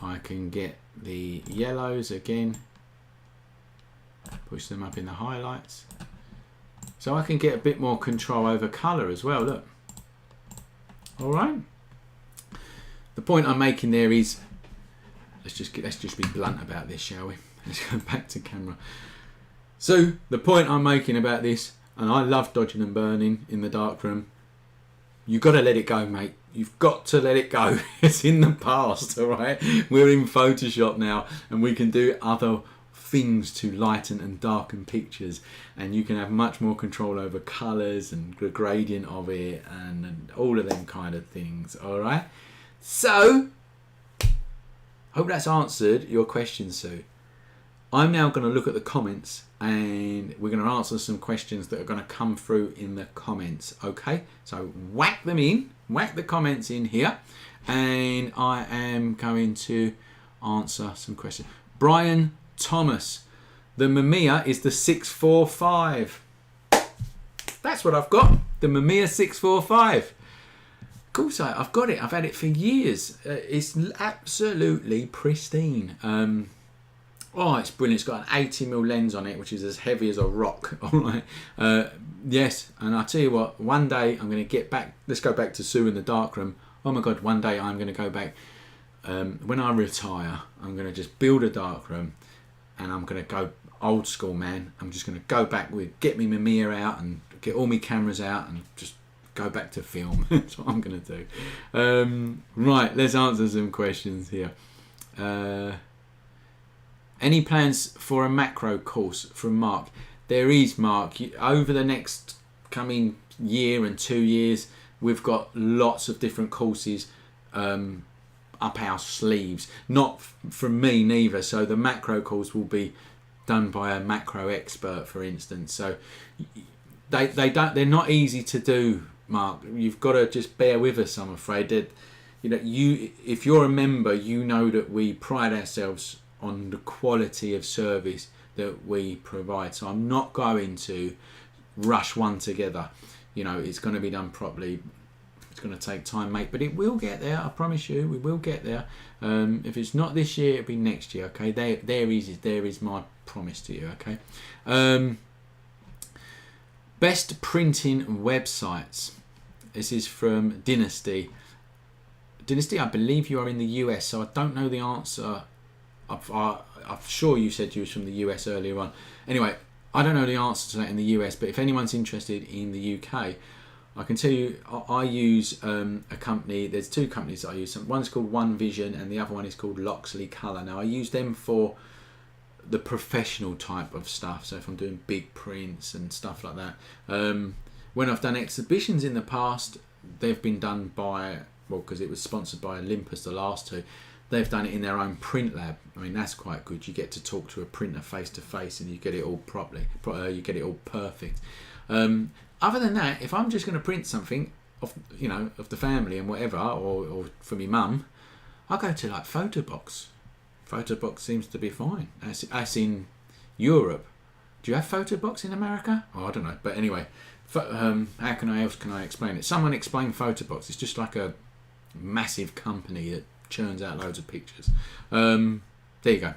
I can get the yellows again, push them up in the highlights. So I can get a bit more control over colour as well, look. Alright. The point I'm making there is, let's just be blunt about this, shall we? Let's go back to camera. So the point I'm making about this, and I love dodging and burning in the darkroom, you've got to let it go, mate. You've got to let it go. It's in the past, all right? We're in Photoshop now, and we can do other things to lighten and darken pictures, and you can have much more control over colours and the gradient of it and all of them kind of things, all right? So, hope that's answered your question, Sue. I'm now going to look at the comments, and we're going to answer some questions that are going to come through in the comments, okay? So whack them in, whack the comments in here, and I am going to answer some questions. Brian Thomas, the Mamiya is the 645. That's what I've got, the Mamiya 645. Of course I've got it, I've had it for years. It's absolutely pristine. Oh, it's brilliant. It's got an 80mm lens on it, which is as heavy as a rock. All right. Yes, and I'll tell you what, one day I'm going to get back. Let's go back to Sue in the darkroom. Oh my God, one day I'm going to go back. When I retire, I'm going to just build a darkroom, and I'm going to go old school, man. I'm just going to go back with, get me Mamiya out and get all my cameras out and just go back to film. That's what I'm going to do. Right, let's answer some questions here. Any plans for a macro course from Mark? There is, Mark. Over the next coming year and 2 years, we've got lots of different courses up our sleeves. Not from me neither. So the macro course will be done by a macro expert, for instance. So they're not easy to do, Mark. You've got to just bear with us, I'm afraid. That, you know, if you're a member, you know that we pride ourselves on the quality of service that we provide. So I'm not going to rush one together. You know, it's going to be done properly. It's going to take time, mate, but it will get there. I promise you, we will get there. If it's not this year, it'll be next year. Okay, there is my promise to you. Okay. Best printing websites. This is from Dynasty. Dynasty, I believe you are in the US, so I don't know the answer. I'm sure you said you was from the US earlier on. Anyway, I don't know the answer to that in the US, but if anyone's interested in the UK, I can tell you I use a company. There's two companies that I use. One's called One Vision and the other one is called Loxley Colour. Now I use them for the professional type of stuff. So if I'm doing big prints and stuff like that. When I've done exhibitions in the past, they've been done by, well, because it was sponsored by Olympus, the last two. They've done it in their own print lab. I mean, that's quite good. You get to talk to a printer face to face, and you get it all properly. You get it all perfect. Other than that, if I'm just going to print something of the family and whatever, or for me mum, I go to like Photobox. Photobox seems to be fine. As in Europe. Do you have Photobox in America? Oh, I don't know. But anyway, how can I explain it? Someone explain Photobox. It's just like a massive company that churns out loads of pictures. There you go.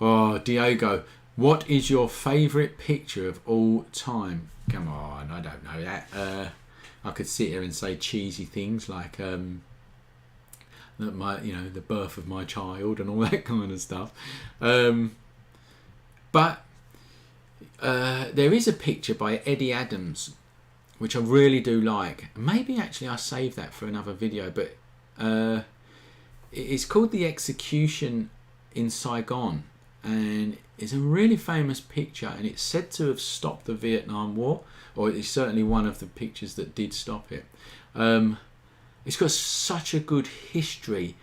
Oh, Diego, what is your favourite picture of all time? Come on, I don't know that. I could sit here and say cheesy things like that the birth of my child and all that kind of stuff. But there is a picture by Eddie Adams which I really do like. Maybe actually I saved that for another video, but it's called The Execution in Saigon, and it's a really famous picture, and it's said to have stopped the Vietnam War, or it's certainly one of the pictures that did stop it. It's got such a good history,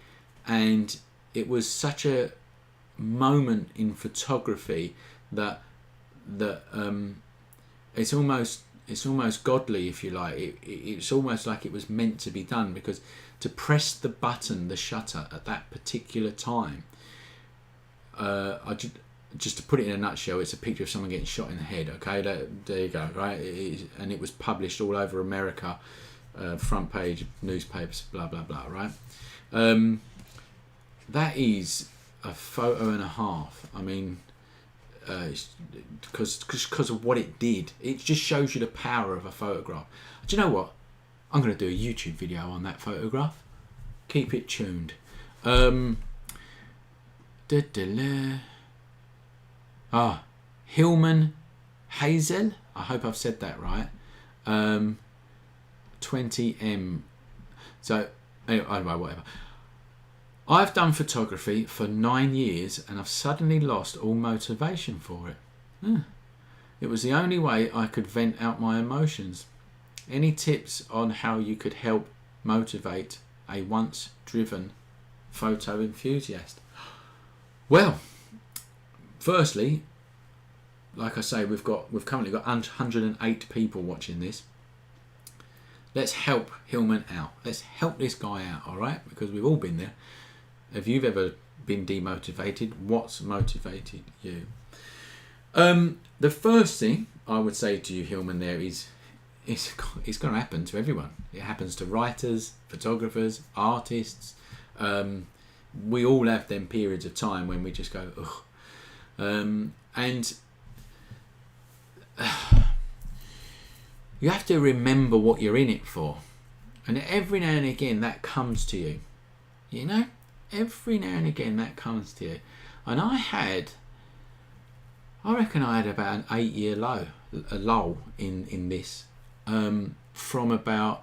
and it was such a moment in photography that it's almost godly, if you like. It's almost like it was meant to be done, because to press the button, the shutter, at that particular time, just to put it in a nutshell, it's a picture of someone getting shot in the head. Okay, there you go, right? And it was published all over America, front page newspapers, blah blah blah, right? That is a photo and a half. I mean, because of what it did. It just shows you the power of a photograph. Do you know what? I'm going to do a YouTube video on that photograph. Keep it tuned. Hillman Hazel. I hope I've said that right. 20M. So, anyway, whatever. I've done photography for 9 years and I've suddenly lost all motivation for it. It was the only way I could vent out my emotions. Any tips on how you could help motivate a once driven photo enthusiast? Well, firstly, like I say, we've currently got 108 people watching this. Let's help Hillman out. Let's help this guy out, all right? Because we've all been there. If you've ever been demotivated, what's motivated you? The first thing I would say to you, Hillman, there is it's going to happen to everyone. It happens to writers, photographers, artists. We all have them periods of time when we just go, ugh. And you have to remember what you're in it for. And every now and again that comes to you. You know? Every now and again that comes to you. And I reckon I had about an 8-year lull in this, from about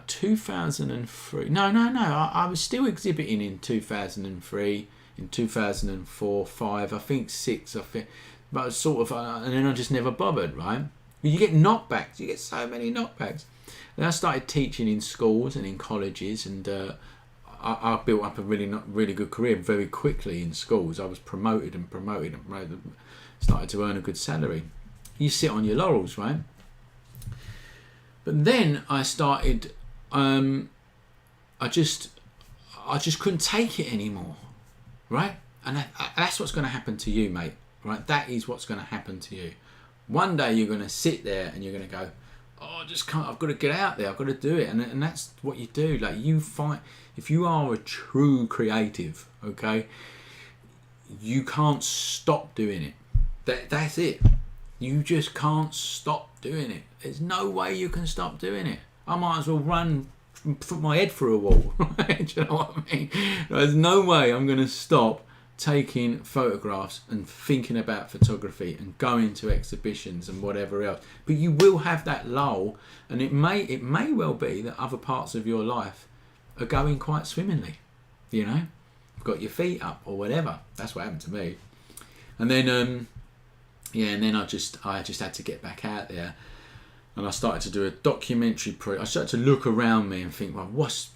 2003. No, I was still exhibiting in 2003, in 2004, 5, I think 6, but sort of, and then I just never bothered, right? You get knockbacks, you get so many knockbacks. Then I started teaching in schools and in colleges, and I built up a really good career very quickly in schools. I was promoted, started to earn a good salary. You sit on your laurels, right? But then I started, I just couldn't take it anymore, right? And that's what's going to happen to you, mate, right? That is what's going to happen to you. One day you're going to sit there and you're going to go, oh, I just can't, I've got to get out there, I've got to do it. And that's what you do. Like, you fight. If you are a true creative, okay, you can't stop doing it. That's it. You just can't stop doing it. There's no way you can stop doing it. I might as well put my head through a wall. Right? Do you know what I mean? There's no way I'm going to stop taking photographs and thinking about photography and going to exhibitions and whatever else. But you will have that lull, and it may well be that other parts of your life are going quite swimmingly. You know, you've got your feet up or whatever. That's what happened to me. And then I just had to get back out there, and I started to do a documentary project. I started to look around me and think, well, what's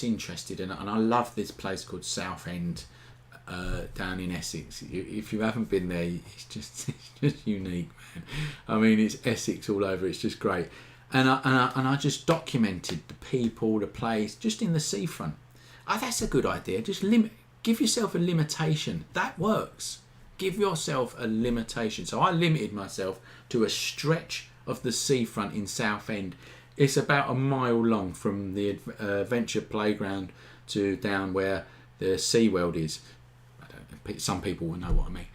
interested in it? And I love this place called Southend, down in Essex. If you haven't been there, it's just unique, man. I mean, it's Essex all over. It's just great. And I just documented the people, the place, just in the seafront. Oh, that's a good idea. Just give yourself a limitation. That works. Give yourself a limitation. So I limited myself to a stretch of the seafront in Southend. It's about a mile long from the Adventure Playground to down where the SeaWorld is. some people will know what I mean.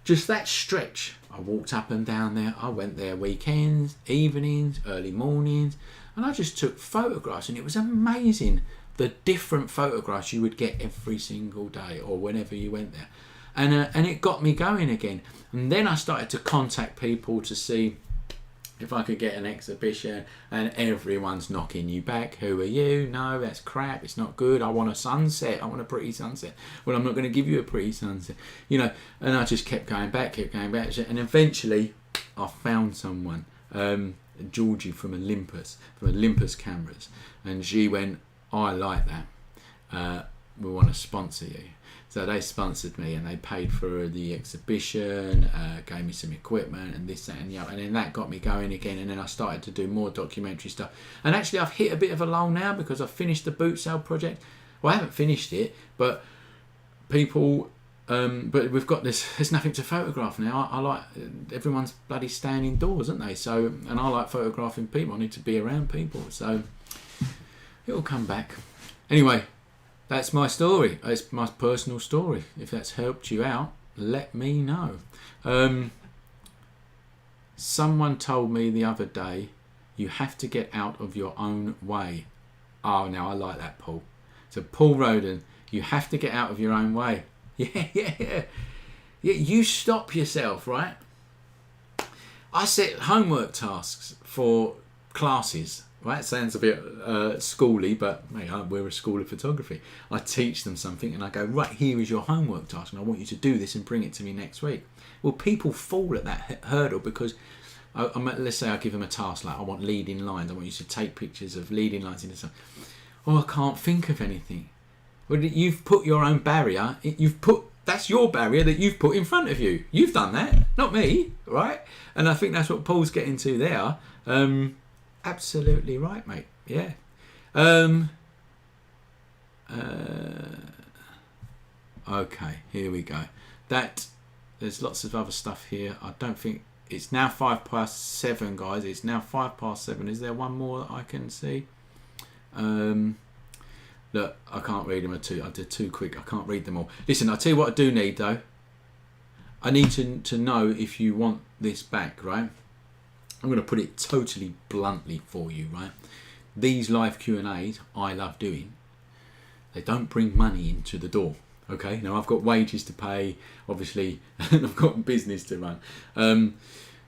Just that stretch. I walked up and down there. I went there weekends, evenings, early mornings, and I just took photographs, and it was amazing the different photographs you would get every single day or whenever you went there. And it got me going again. And then I started to contact people to see if I could get an exhibition, and everyone's knocking you back. Who are you? No, that's crap. It's not good. I want a sunset. I want a pretty sunset. Well, I'm not going to give you a pretty sunset. You know, and I just kept going back. And eventually I found someone, Georgie from Olympus Cameras. And she went, I like that. We want to sponsor you. So they sponsored me, and they paid for the exhibition, gave me some equipment and this, that and the other. And then that got me going again. And then I started to do more documentary stuff. And actually I've hit a bit of a lull now because I've finished the boot sale project. Well, I haven't finished it, but people, but we've got this, there's nothing to photograph now. I like, everyone's bloody staying indoors, aren't they? So, and I like photographing people. I need to be around people. So it'll come back. Anyway, that's my story. It's my personal story. If that's helped you out, let me know. Someone told me the other day, you have to get out of your own way. Oh, now I like that, Paul. So Paul Roden, you have to get out of your own way. Yeah. You stop yourself, right? I set homework tasks for classes. Right, sounds a bit schooly, but hey, we're a school of photography. I teach them something and I go, right, here is your homework task and I want you to do this and bring it to me next week. Well, people fall at that hurdle because, let's say I give them a task like I want leading lines. I want you to take pictures of leading lines into something. Oh, I can't think of anything. Well, you've put your own barrier, that's your barrier that you've put in front of you. You've done that, not me, right? And I think that's what Paul's getting to there. Absolutely right, mate. Yeah. Okay, here we go. There's lots of other stuff here. I don't think it's now 7:05, guys. It's now 7:05. Is there one more that I can see? Look, I can't read them. I did too quick. I can't read them all. Listen, I'll tell you what I do need though. I need to know if you want this back, right? I'm going to put it totally bluntly for you, right? These live Q&As I love doing. They don't bring money into the door, okay? Now, I've got wages to pay, obviously, and I've got business to run.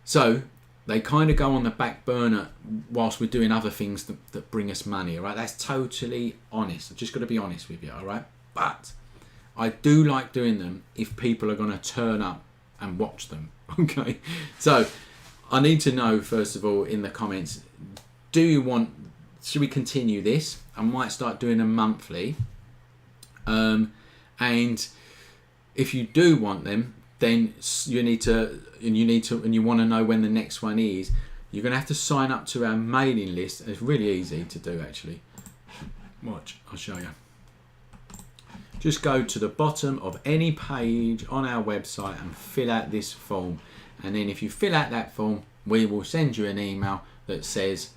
So they kind of go on the back burner whilst we're doing other things that bring us money, all right? That's totally honest. I've just got to be honest with you, all right? But I do like doing them if people are going to turn up and watch them, okay? So I need to know, first of all, in the comments, should we continue this? I might start doing them monthly. And if you do want them, then you want to know when the next one is, you're going to have to sign up to our mailing list. It's really easy to do, actually. Watch, I'll show you. Just go to the bottom of any page on our website and fill out this form. And then if you fill out that form, we will send you an email that says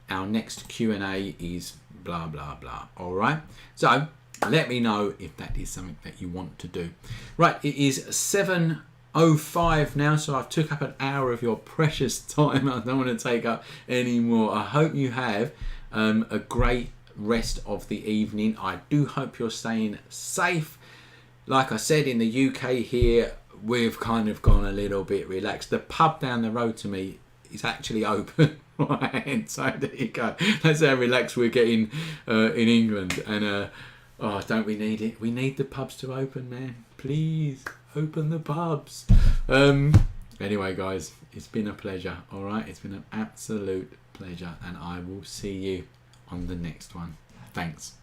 our next Q&A is blah, blah, blah. All right. So let me know if that is something that you want to do. Right. It is 7:05 now. So I've took up an hour of your precious time. I don't want to take up any more. I hope you have a great rest of the evening. I do hope you're staying safe. Like I said, in the UK here, we've kind of gone a little bit relaxed. The pub down the road to me is actually open. Right, so there you go. That's how relaxed we're getting in England. And don't we need it? We need the pubs to open, man. Please open the pubs. Anyway, guys, it's been a pleasure. All right, it's been an absolute pleasure, and I will see you on the next one. Thanks.